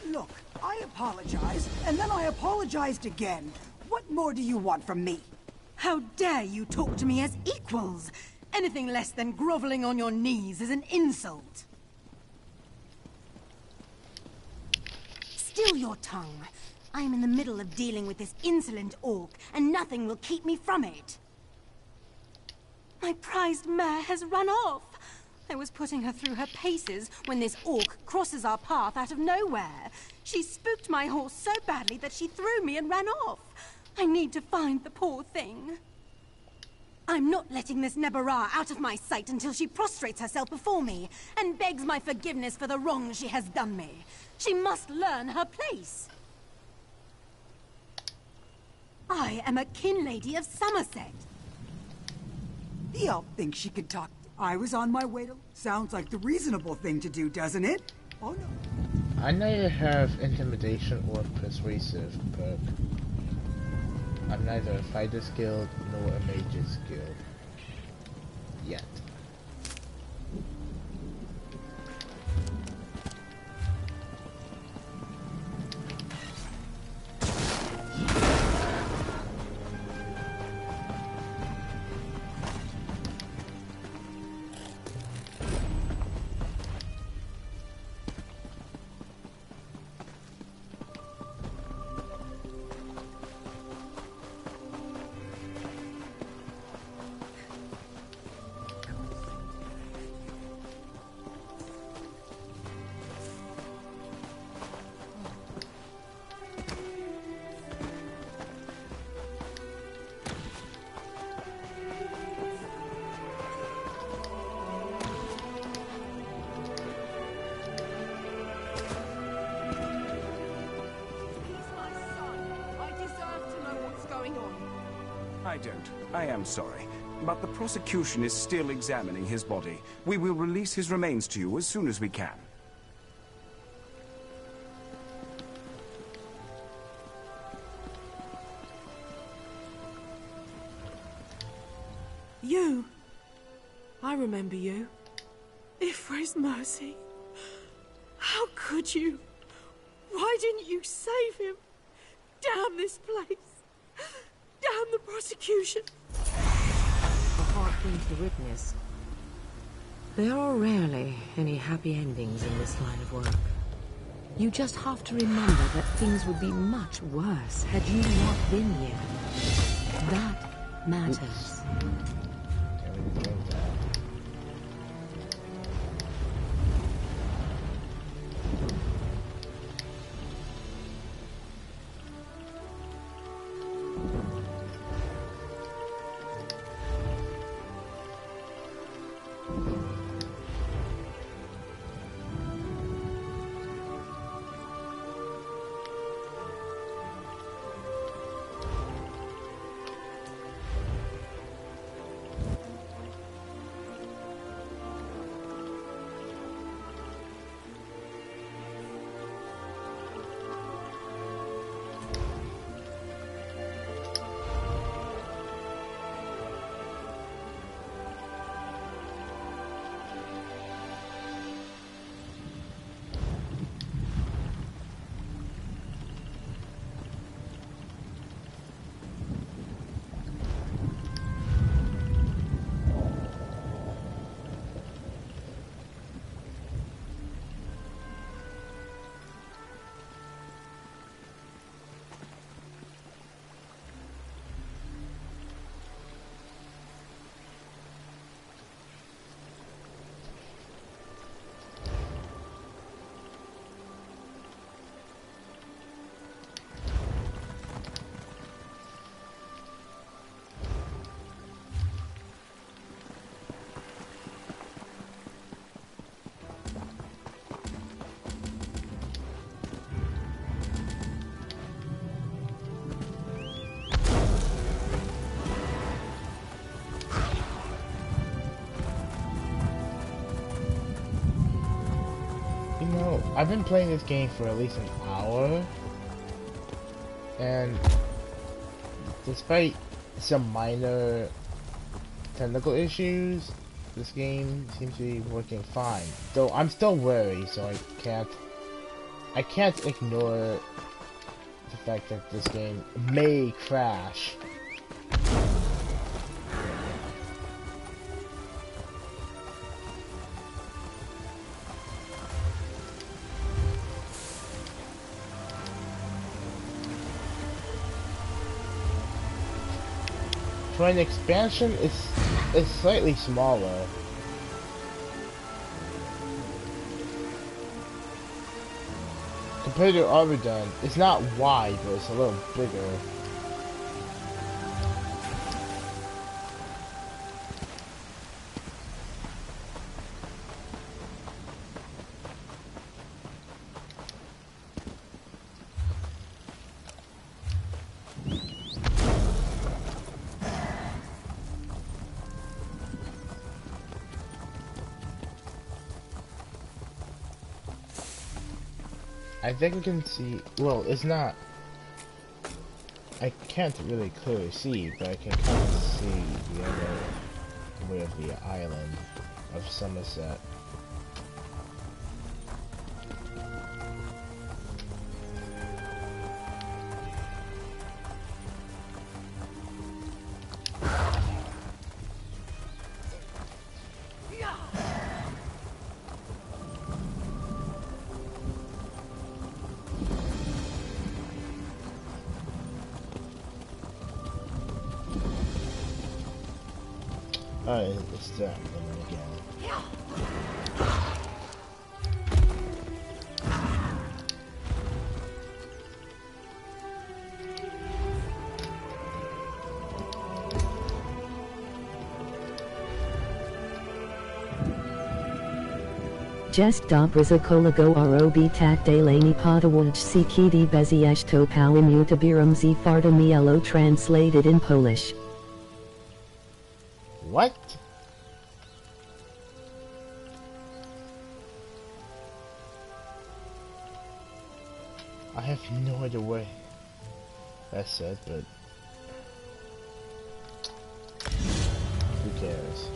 Look, I apologized, and then I apologized again. What more do you want from me? How dare you talk to me as equals? Anything less than groveling on your knees is an insult. Still your tongue. I am in the middle of dealing with this insolent orc, and nothing will keep me from it. My prized mare has run off. I was putting her through her paces when this orc crosses our path out of nowhere. She spooked my horse so badly that she threw me and ran off. I need to find the poor thing. I'm not letting this Nebarah out of my sight until she prostrates herself before me and begs my forgiveness for the wrong she has done me. She must learn her place. I am a kin lady of Summerset. The elf thinks she can talk. I was on my way to... Sounds like the reasonable thing to do, doesn't it? Oh no. I neither have intimidation or persuasive perk. I'm neither a fighter skilled nor a mage's skilled. Yet. I don't. I am sorry. But the prosecution is still examining his body. We will release his remains to you as soon as we can. You. I remember you. Ifre's mercy. How could you? Why didn't you save him? Damn this place. Damn the prosecution. A hard thing to witness. There are rarely any happy endings in this line of work. You just have to remember that things would be much worse had you not been here. That matters. I've been playing this game for at least an hour, and despite some minor technical issues, this game seems to be working fine. Though I'm still wary, so I can't ignore the fact that this game may crash. For an expansion, it's slightly smaller. Compared to Overdone, it's not wide, but it's a little bigger. I think I can see, well, it's not, I can't really clearly see, but I can kind of see the other way of the island of Summerset. It's that one again. Jest dobraza kolego robi tak dalej podawaj sikidi bezieszto pałam utabiram z farta mielo translated in Polish. What? I have no idea where that's said, but who cares?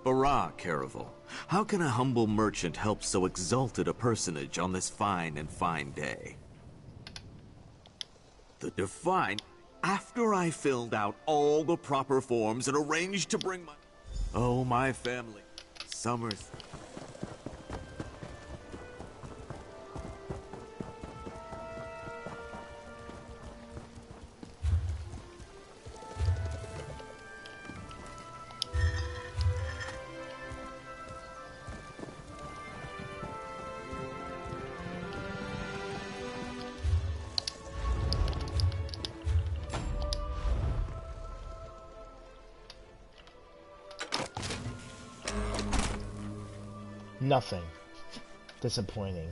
Hurrah, Caravel. How can a humble merchant help so exalted a personage on this fine and fine day? The Divine? After I filled out all the proper forms and arranged to bring my... Oh, my family. Summerset. Nothing. Disappointing.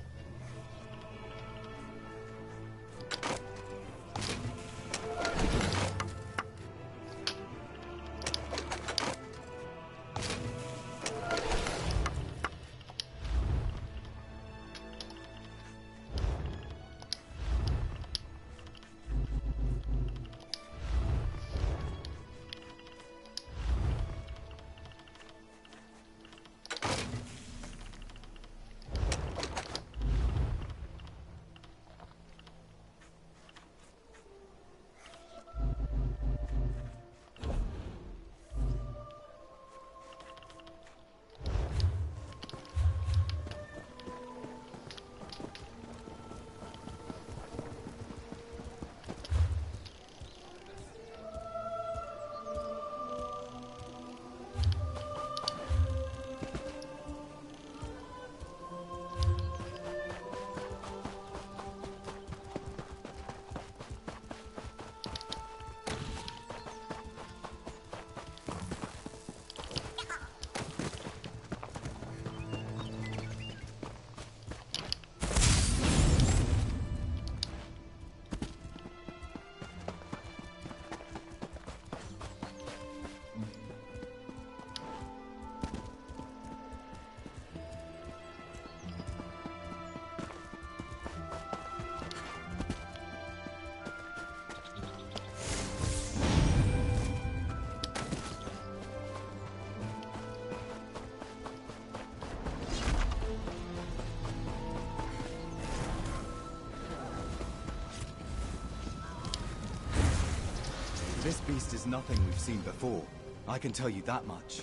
This beast is nothing we've seen before. I can tell you that much.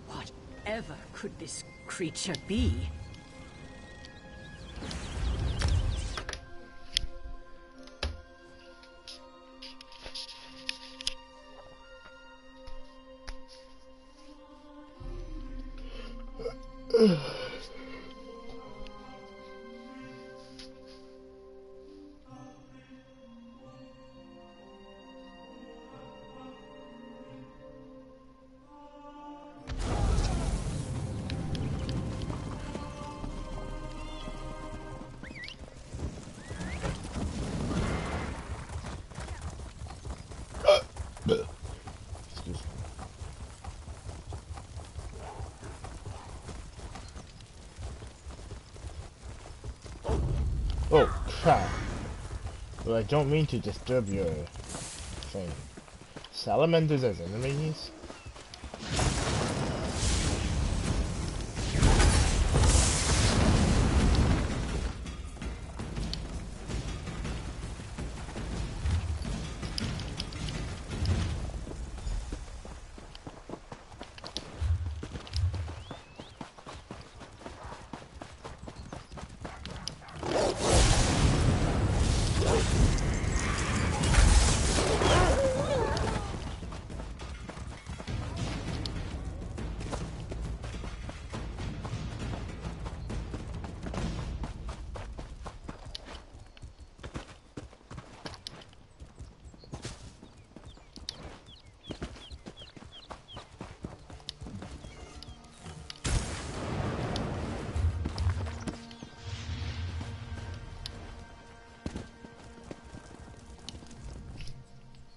Whatever could this creature be? Oh, crap. Well, I don't mean to disturb your thing. Salamanders as enemies?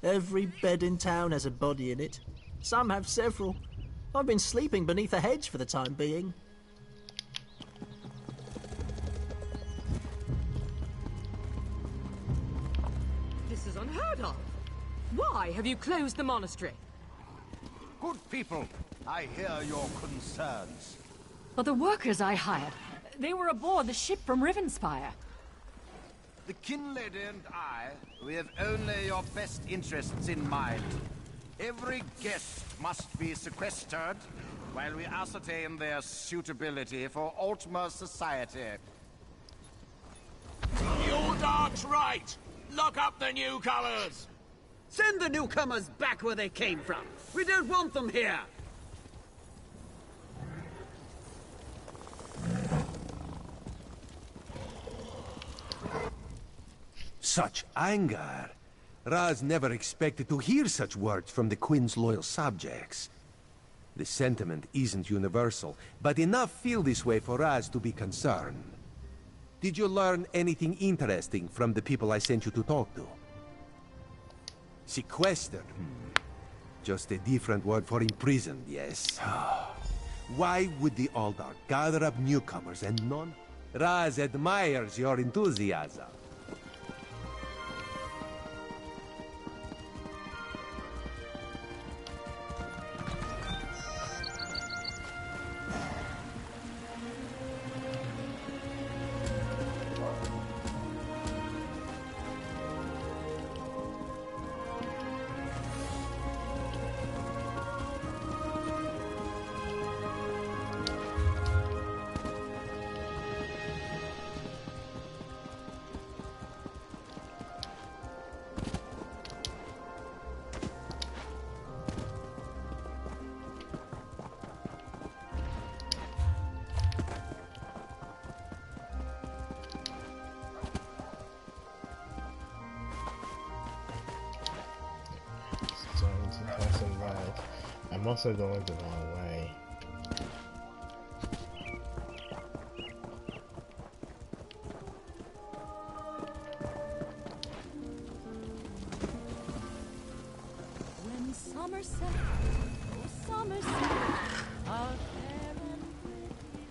Every bed in town has a body in it. Some have several. I've been sleeping beneath a hedge for the time being. This is unheard of. Why have you closed the monastery? Good people, I hear your concerns. Well, the workers I hired, they were aboard the ship from Rivenspire. The kin lady and I, we have only your best interests in mind. Every guest must be sequestered while we ascertain their suitability for Ultima society. Your dog's right! Lock up the newcomers! Send the newcomers back where they came from. We don't want them here. Such anger. Raz never expected to hear such words from the Queen's loyal subjects. The sentiment isn't universal, but enough feel this way for Raz to be concerned. Did you learn anything interesting from the people I sent you to talk to? Sequestered? Just a different word for imprisoned, yes? Why would the Aldar gather up newcomers and none? Raz admires your enthusiasm. I'm also going the wrong way. When Summerset, oh Summerset, are fair and pretty.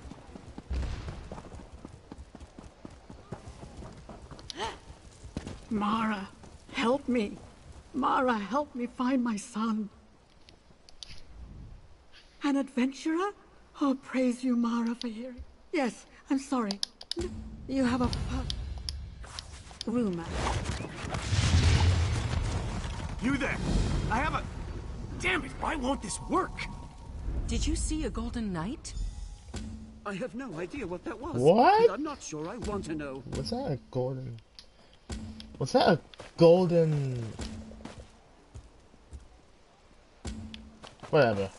Mara, help me. Mara, help me find my son. An adventurer? Oh, praise you, Mara, for hearing. Yes, I'm sorry. You have a rumor. You there! I have a... Damn it, why won't this work? Did you see a golden knight? I have no idea what that was. What? And I'm not sure I want to know. What's that a golden... What's that a golden... Whatever.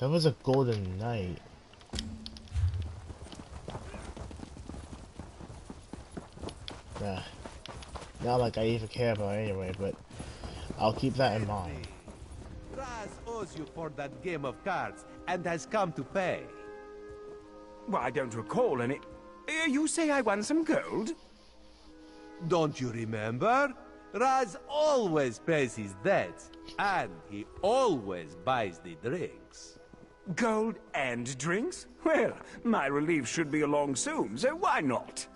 That was a golden knight. Nah. Not like I even care about it anyway, but I'll keep that in mind. Raz owes you for that game of cards and has come to pay. Well, I don't recall any... You say I won some gold? Don't you remember? Raz always pays his debts, and he always buys the drinks. Gold and drinks? Well, my relief should be along soon, so why not?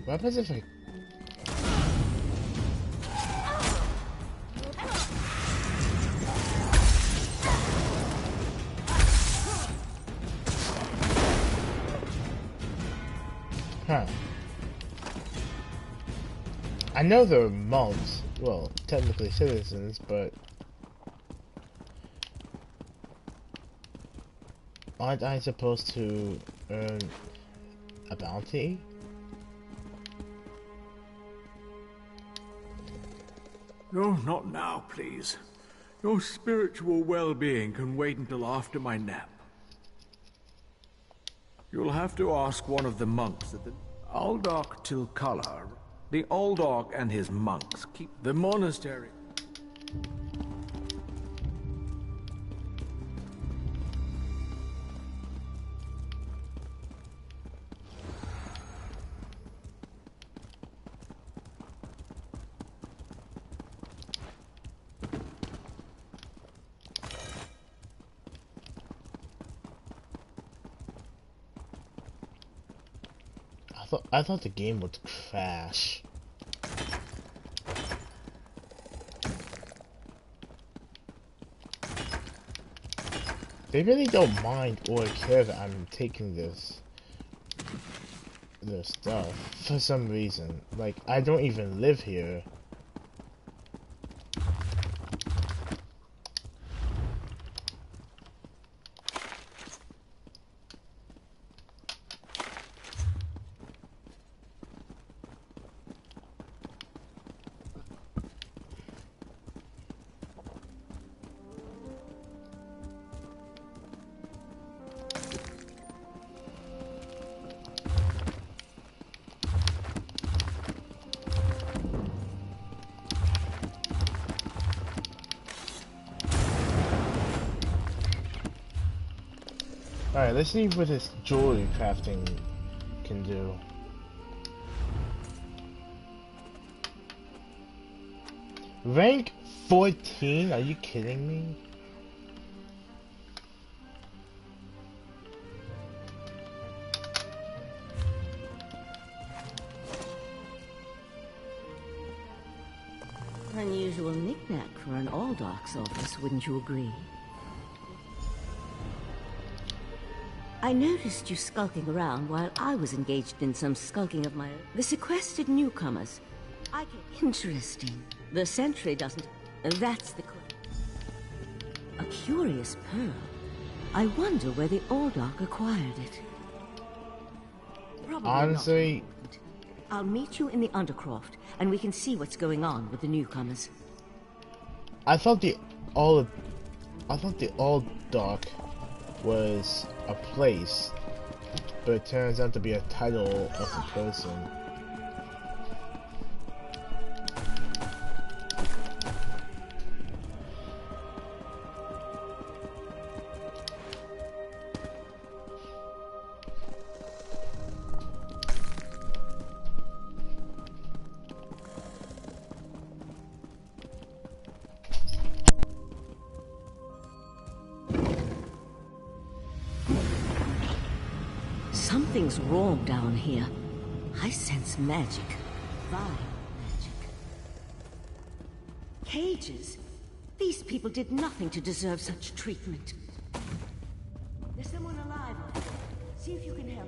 What happens if I... Huh. I know they're monks, well, technically citizens, but... Aren't I supposed to earn a bounty? No, not now, please. Your spiritual well-being can wait until after my nap. You'll have to ask one of the monks at the Aldok Tilkala. The Aldok and his monks keep the monastery. I thought the game would crash. They really don't mind or care that I'm taking their stuff for some reason. Like, I don't even live here. Alright, let's see what this jewelry crafting can do. Rank 14? Are you kidding me? Unusual knick-knack for an Aldark's office, wouldn't you agree? I noticed you skulking around while I was engaged in some skulking of my own. The sequestered newcomers. Interesting. The sentry doesn't... That's the... A curious pearl. I wonder where the Aldark acquired it. Probably honestly... I'll meet you in the Undercroft, and we can see what's going on with the newcomers. I thought the Aldark was a place, but it turns out to be a title of a person. Something's wrong down here. I sense magic. Vile magic. Cages? These people did nothing to deserve such treatment. There's someone alive up there. See if you can help.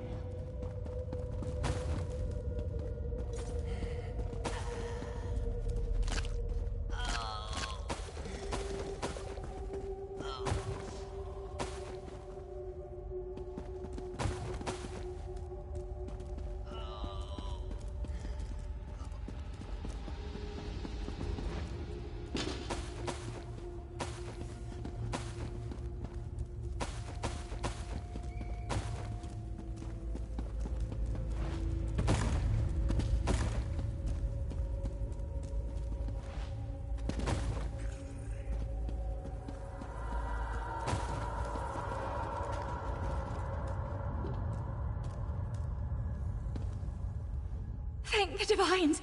Thank the Divines!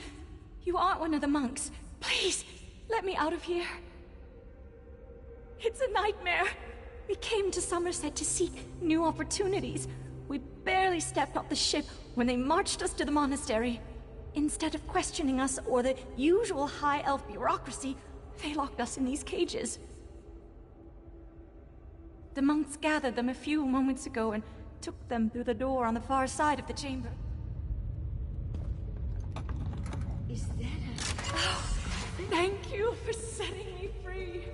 You aren't one of the monks. Please, let me out of here. It's a nightmare. We came to Summerset to seek new opportunities. We barely stepped off the ship when they marched us to the monastery. Instead of questioning us or the usual high elf bureaucracy, they locked us in these cages. The monks gathered them a few moments ago and took them through the door on the far side of the chamber. Is that a... Oh, thank you for setting me free.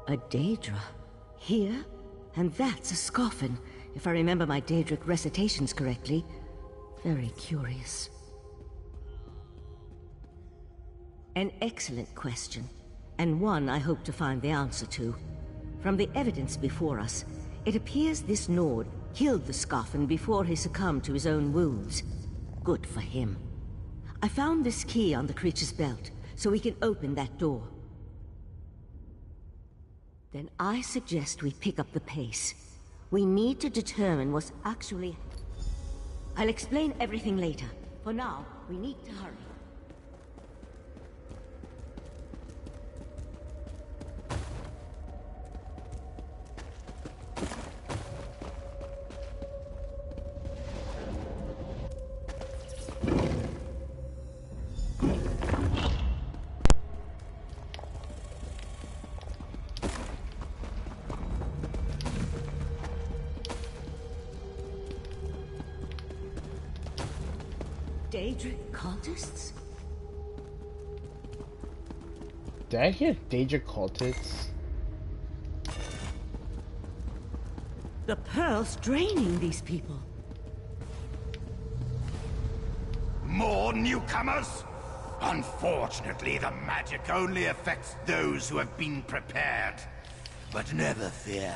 A Daedra? Here? And that's a Scoffin, if I remember my Daedric recitations correctly. Very curious. An excellent question, and one I hope to find the answer to. From the evidence before us, it appears this Nord killed the Scoffin before he succumbed to his own wounds. Good for him. I found this key on the creature's belt, so we can open that door. Then I suggest we pick up the pace. We need to determine what's actually... I'll explain everything later. For now, we need to hurry. Daedric cultists? Did I hear Daedric cultists? The pearl's draining these people. More newcomers? Unfortunately, the magic only affects those who have been prepared. But never fear.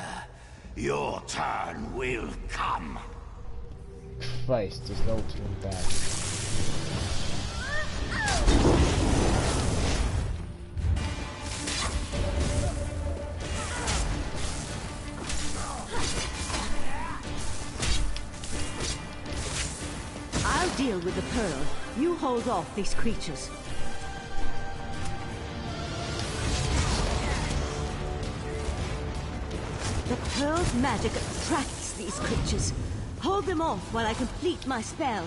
Your turn will come. Christ, just go to him back. I'll deal with the pearl. You hold off these creatures. The pearl's magic attracts these creatures. Hold them off while I complete my spell.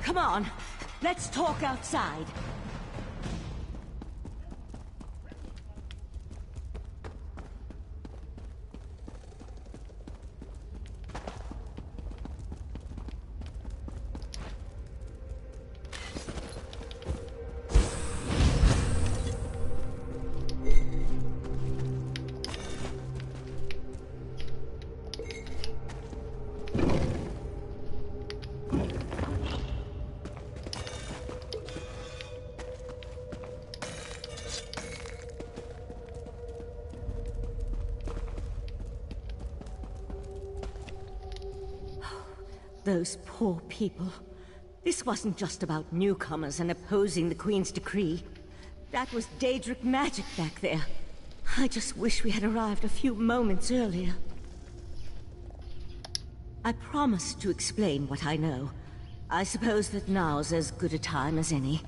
Come on, let's talk outside. Those poor people. This wasn't just about newcomers and opposing the Queen's decree. That was Daedric magic back there. I just wish we had arrived a few moments earlier. I promised to explain what I know. I suppose that now's as good a time as any.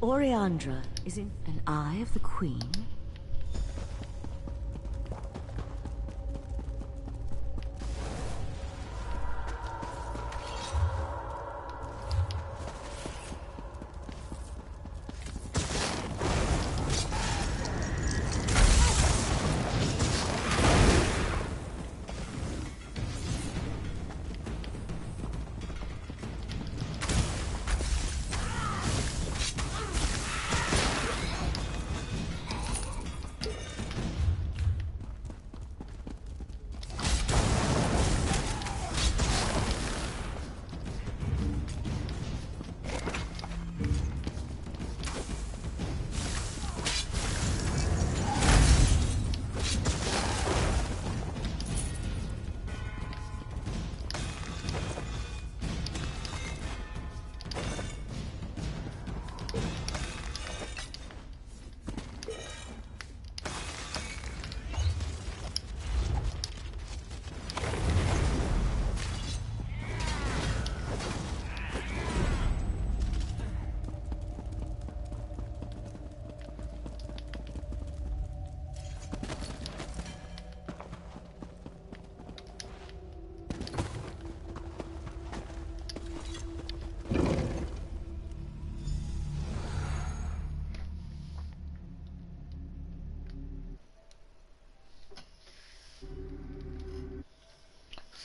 Oriandra is in an eye of the Queen.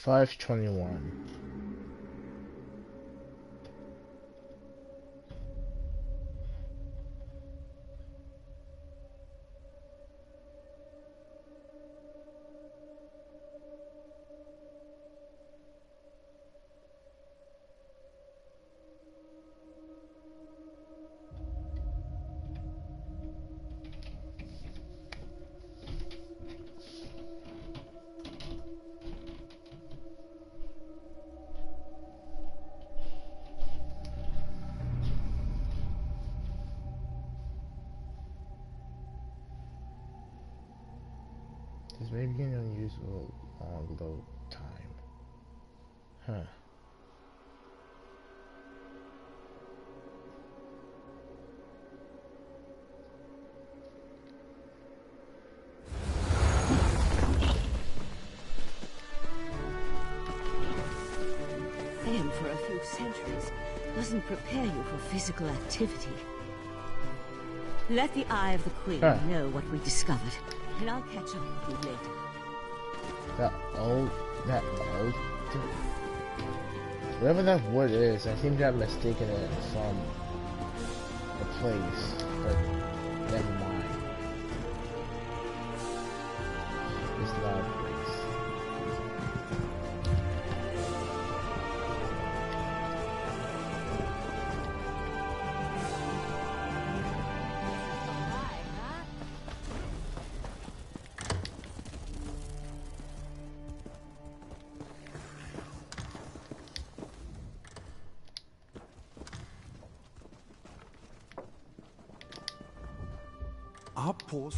$5.21. This may be an unusual long load time. Huh. Staying for a few centuries doesn't prepare you for physical activity. Let the Eye of the Queen know what we discovered, and I'll catch up with you later. That old... Whatever that wood is, I seem to have mistaken it from a place, but never mind. It's not a place. I'll pause.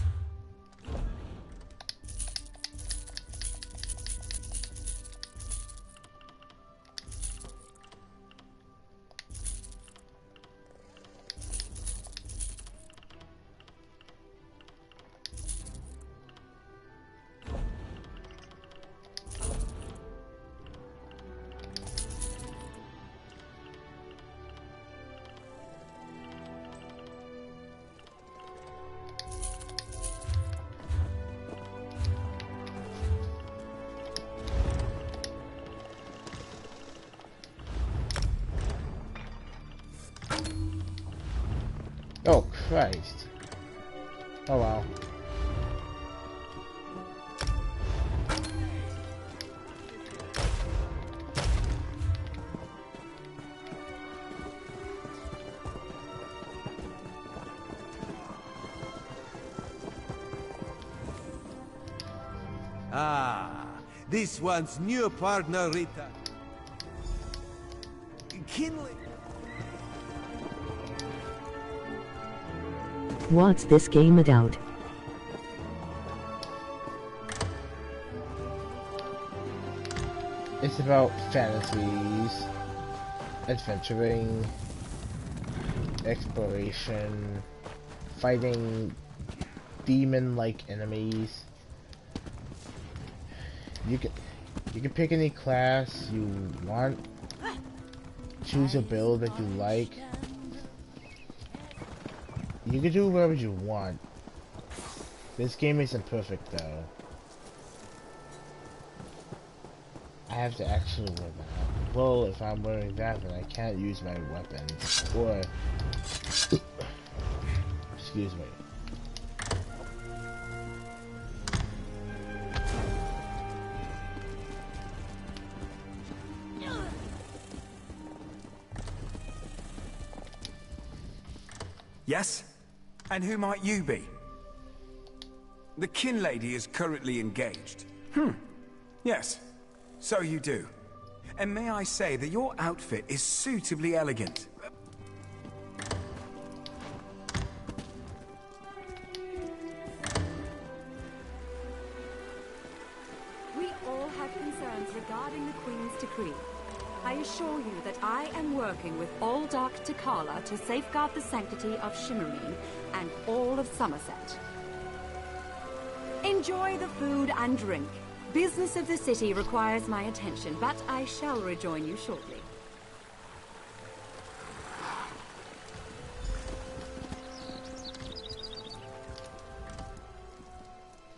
Oh, Christ. Oh, wow. Ah, this one's new partner, Rita. Kinley. What's this game about? It's about fantasies, adventuring, exploration, fighting demon-like enemies. You can pick any class you want, choose a build that you like. You can do whatever you want. This game isn't perfect though. I have to actually wear that. Well, if I'm wearing that, then I can't use my weapons. Or, excuse me. Yes? And who might you be? The kin lady is currently engaged. Yes. So you do. And may I say that your outfit is suitably elegant. We all have concerns regarding the Queen's decree. I assure you that I am working with all Dark Takala to safeguard the sanctity of Shimmerine and all of Summerset. Enjoy the food and drink. Business of the city requires my attention, but I shall rejoin you shortly.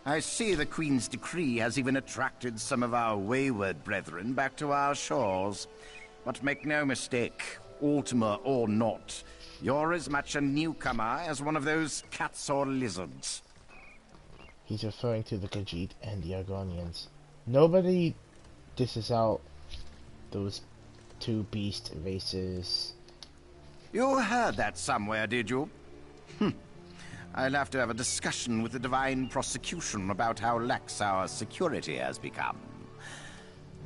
I see the Queen's decree has even attracted some of our wayward brethren back to our shores. But make no mistake, Ultima or not, you're as much a newcomer as one of those cats or lizards. He's referring to the Khajiit and the Argonians. Nobody disses out those two beast races. You heard that somewhere, did you? I'll have to have a discussion with the Divine Prosecution about how lax our security has become.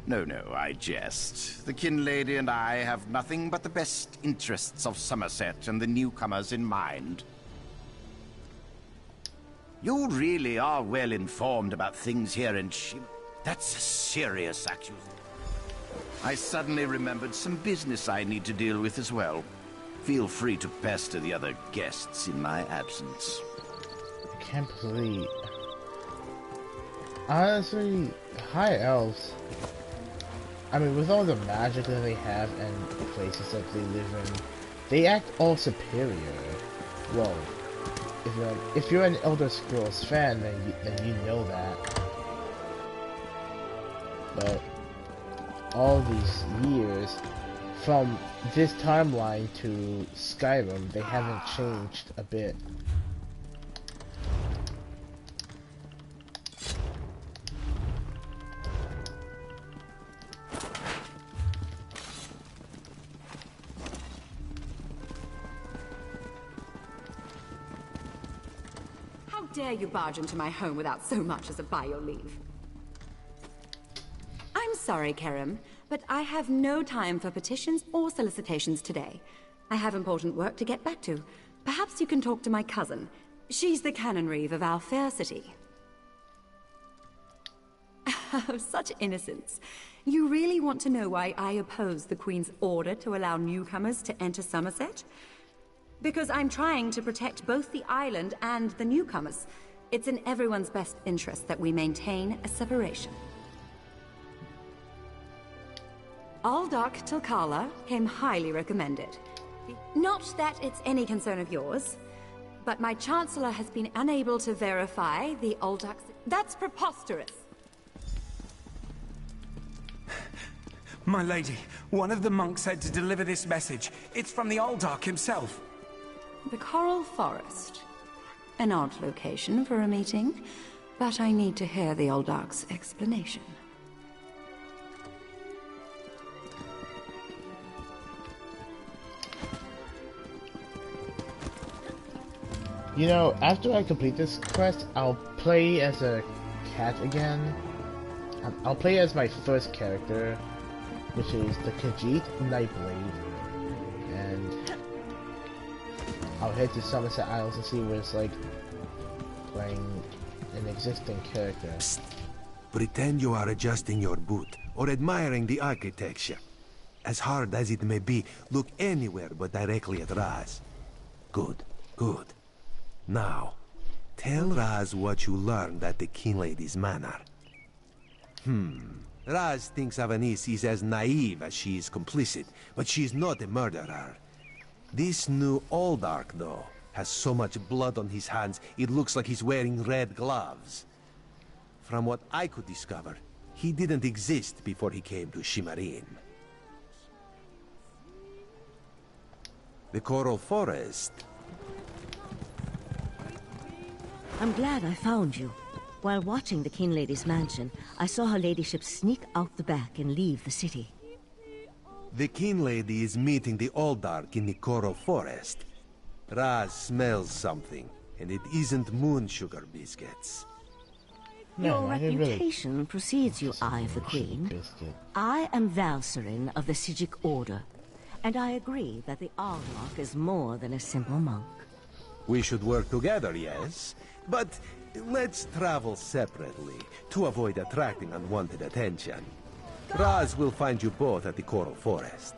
No, I jest. The kin lady and I have nothing but the best interests of Summerset and the newcomers in mind. You really are well informed about things here in Shim. That's a serious accusation. I suddenly remembered some business I need to deal with as well. Feel free to pester the other guests in my absence. I can't believe... Honestly, High Elves... I mean, with all the magic that they have and the places that they live in, they act all superior. Well, if you're an Elder Scrolls fan, then you know that. But all these years, from this timeline to Skyrim, they haven't changed a bit. How dare you barge into my home without so much as a by your leave? I'm sorry, Kerem, but I have no time for petitions or solicitations today. I have important work to get back to. Perhaps you can talk to my cousin. She's the Canon Reeve of our fair city. Oh, such innocence. You really want to know why I oppose the Queen's order to allow newcomers to enter Summerset? Because I'm trying to protect both the island and the newcomers. It's in everyone's best interest that we maintain a separation. Aldark Tilkala came highly recommended. Not that it's any concern of yours, but my Chancellor has been unable to verify the Aldark's... That's preposterous! My lady, one of the monks said to deliver this message. It's from the Aldark himself. The Coral Forest. An odd location for a meeting, but I need to hear the Aldark's explanation. You know, after I complete this quest, I'll play as a cat again. I'll play as my first character, which is the Khajiit Nightblade, and I'll head to Summerset Isles and see what it's like playing an existing character. Psst. Pretend you are adjusting your boot or admiring the architecture. As hard as it may be, look anywhere but directly at Raz. Good, good. Now, tell Raz what you learned at the King Lady's manor. Raz thinks Avanis is as naive as she is complicit, but she's not a murderer. This new Aldark, though, has so much blood on his hands, it looks like he's wearing red gloves. From what I could discover, he didn't exist before he came to Shimmerin. The Coral Forest. I'm glad I found you. While watching the King Lady's mansion, I saw her ladyship sneak out the back and leave the city. The King Lady is meeting the Aldark in the Coral Forest. Raz smells something, and it isn't moon sugar biscuits. Your reputation precedes you, Eye of the Queen. I am Valserin of the Sijic Order, and I agree that the Aldark is more than a simple monk. We should work together, yes? But let's travel separately, to avoid attracting unwanted attention. Raz will find you both at the Coral Forest.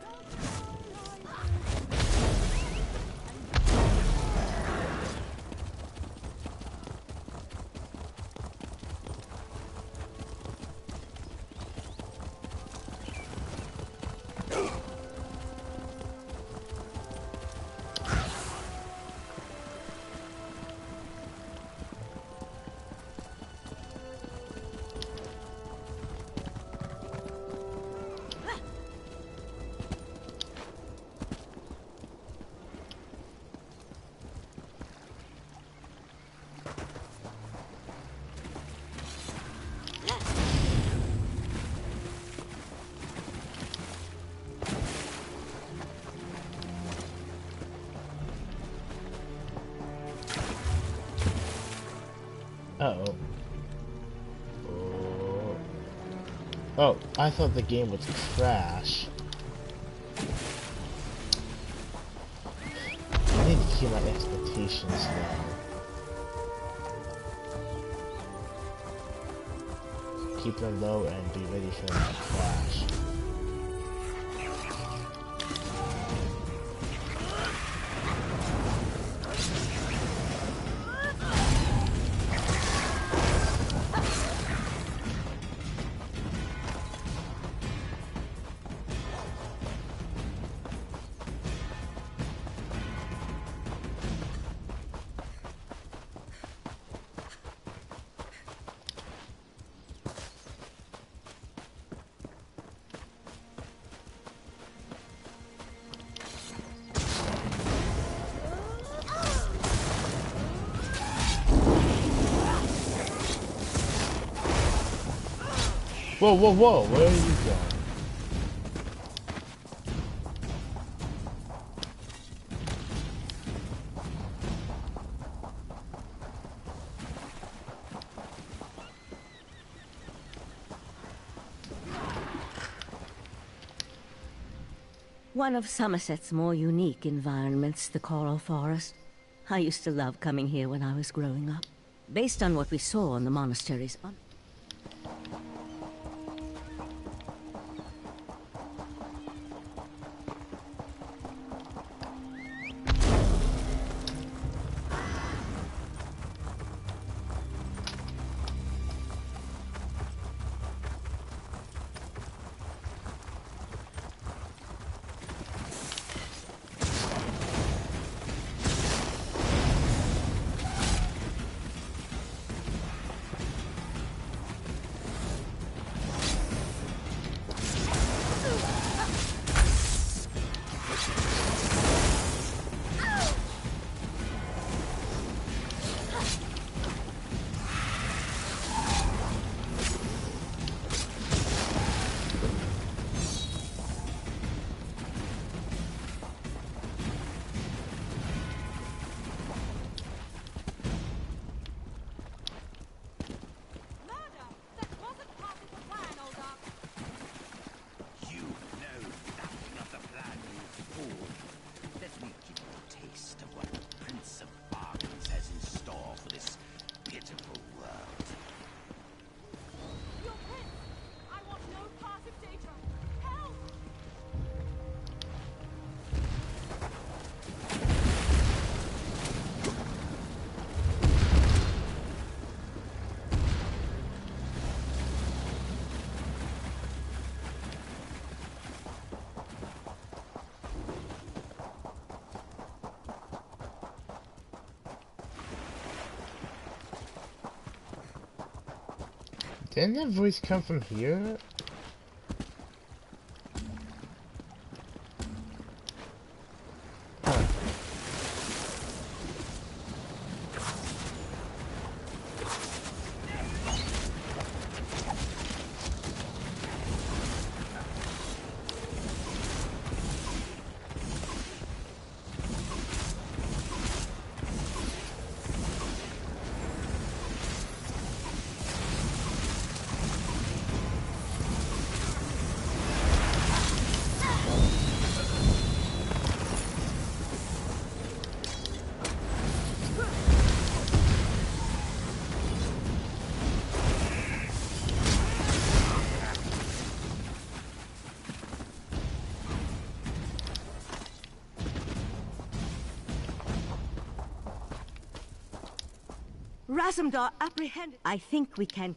Uh-oh. Oh, I thought the game would crash. I need to keep my expectations low. Keep them low and be ready for them to crash. Whoa, whoa, whoa! Where are you going? One of Somerset's more unique environments, the Coral Forest. I used to love coming here when I was growing up. Based on what we saw in the monasteries. Didn't that voice come from here? Razumdar apprehended. I think we can.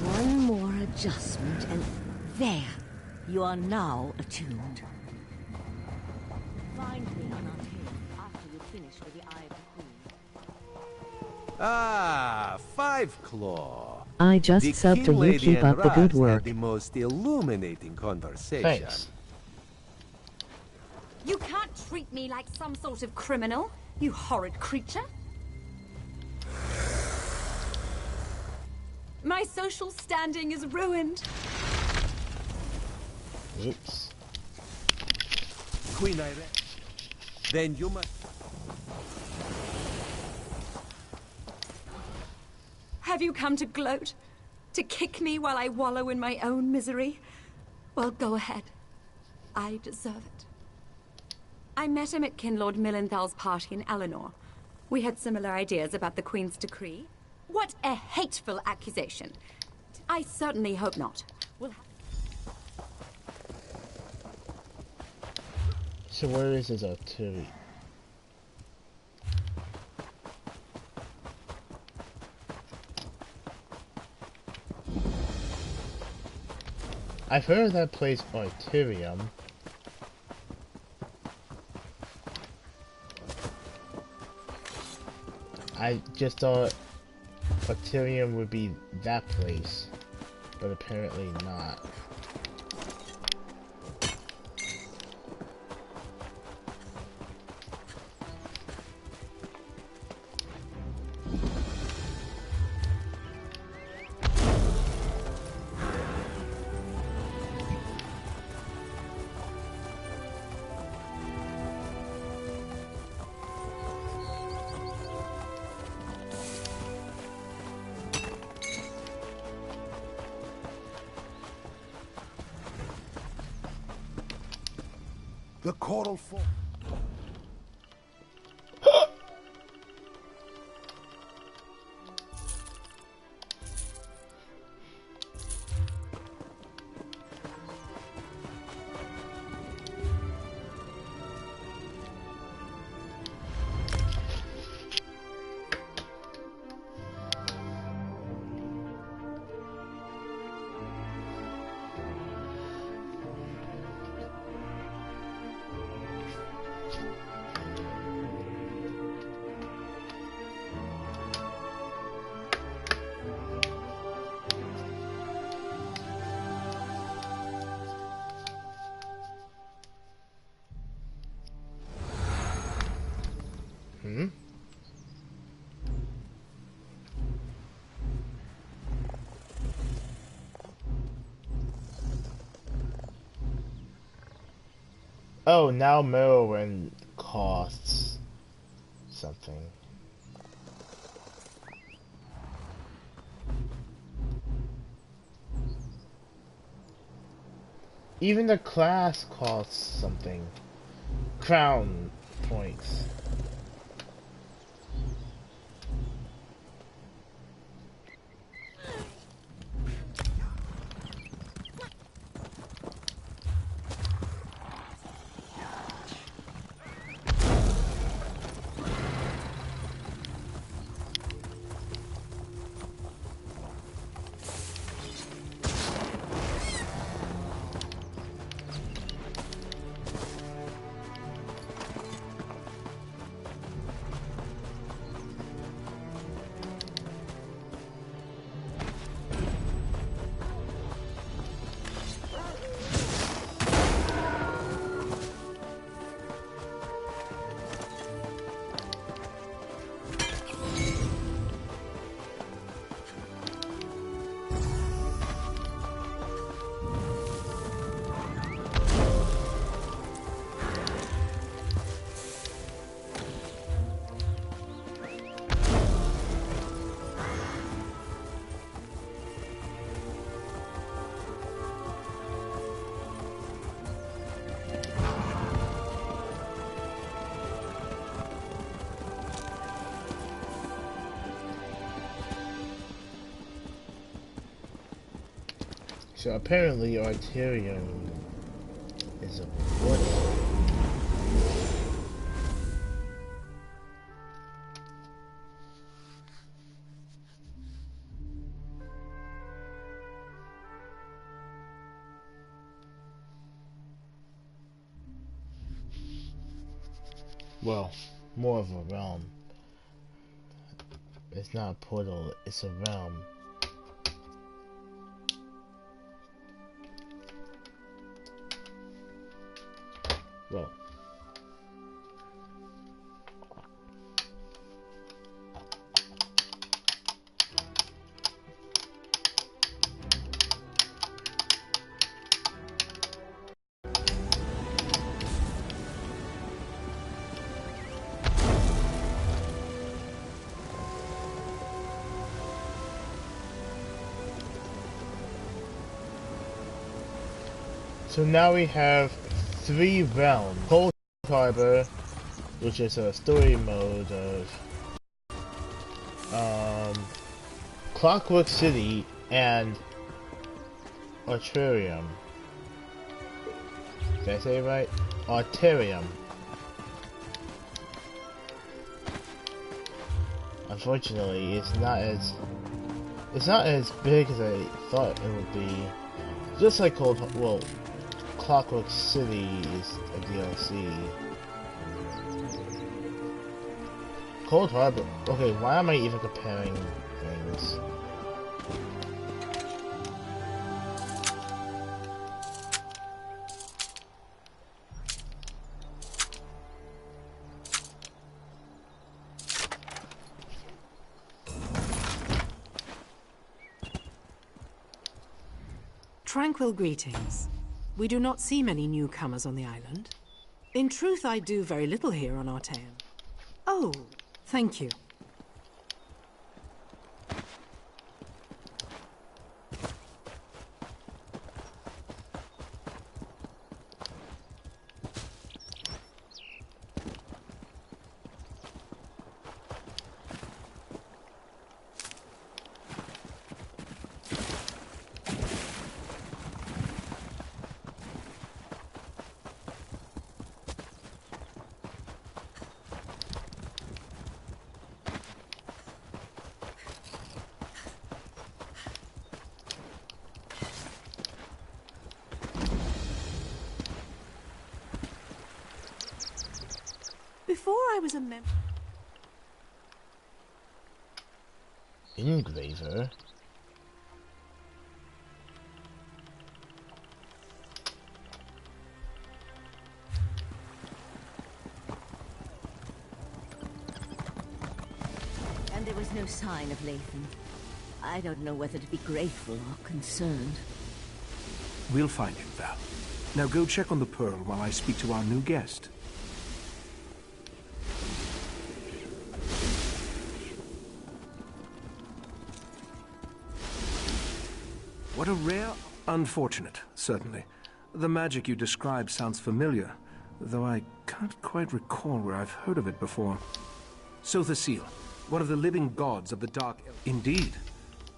One more adjustment, and there. You are now attuned. Find me on our hill after you finish with the Eye of the Queen. Ah, Five Claw. I just The subbed to King you. Lady Keep and up the good Raz work. had the most illuminating conversation. Thanks. You can't treat me like some sort of criminal, you horrid creature. My social standing is ruined. Oops. Queen Irene. Then you must... Have you come to gloat? To kick me while I wallow in my own misery? Well, go ahead. I deserve it. I met him at Kinlord Millenthal's party in Eleanor. We had similar ideas about the Queen's decree. What a hateful accusation. I certainly hope not. So where is his artillery? I've heard of that place Arterium. I just thought Arterium would be that place, but apparently not. The coral form. Oh, now Merwin costs something. Even the class costs something. Crown points. So apparently Arterium is a what? Well, more of a realm. It's not a portal, it's a realm. Well, so now we have 3 realms. Cold Harbor, which is a story mode of Clockwork City and Arterium. Did I say it right? Arterium. Unfortunately, it's not as big as I thought it would be. Just like Clockwork City is a DLC. Cold Harbor. Okay, why am I even comparing things? Tranquil greetings. We do not see many newcomers on the island. In truth, I do very little here on Arteum. Oh, thank you. before I was a member. Engraver? And there was no sign of Lathan. I don't know whether to be grateful or concerned. We'll find him, Val. Now go check on the Pearl while I speak to our new guest. What a rare... Unfortunate, certainly. The magic you described sounds familiar, though I can't quite recall where I've heard of it before. Sotha Seal, one of the living gods of the Dark... Indeed.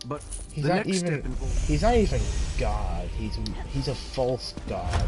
But he's the not next even... step involves... He's not even God. He's a false god.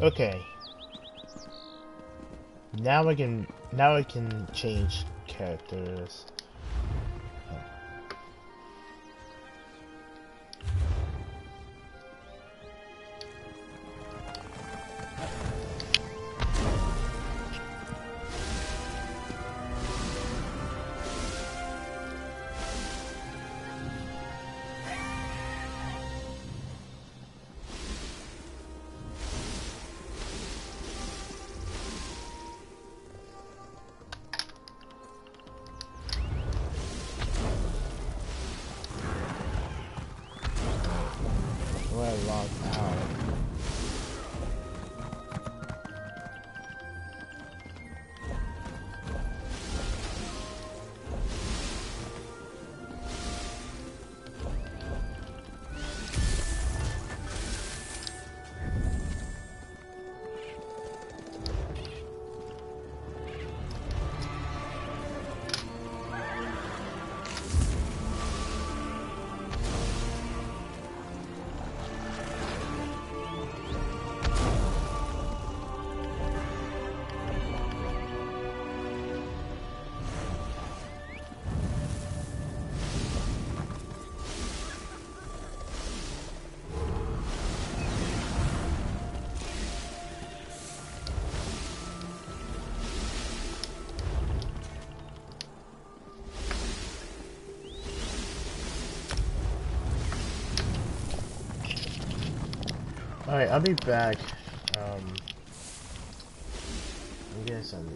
Okay. Now I can change characters. Alright, I'll be back. I guess I'm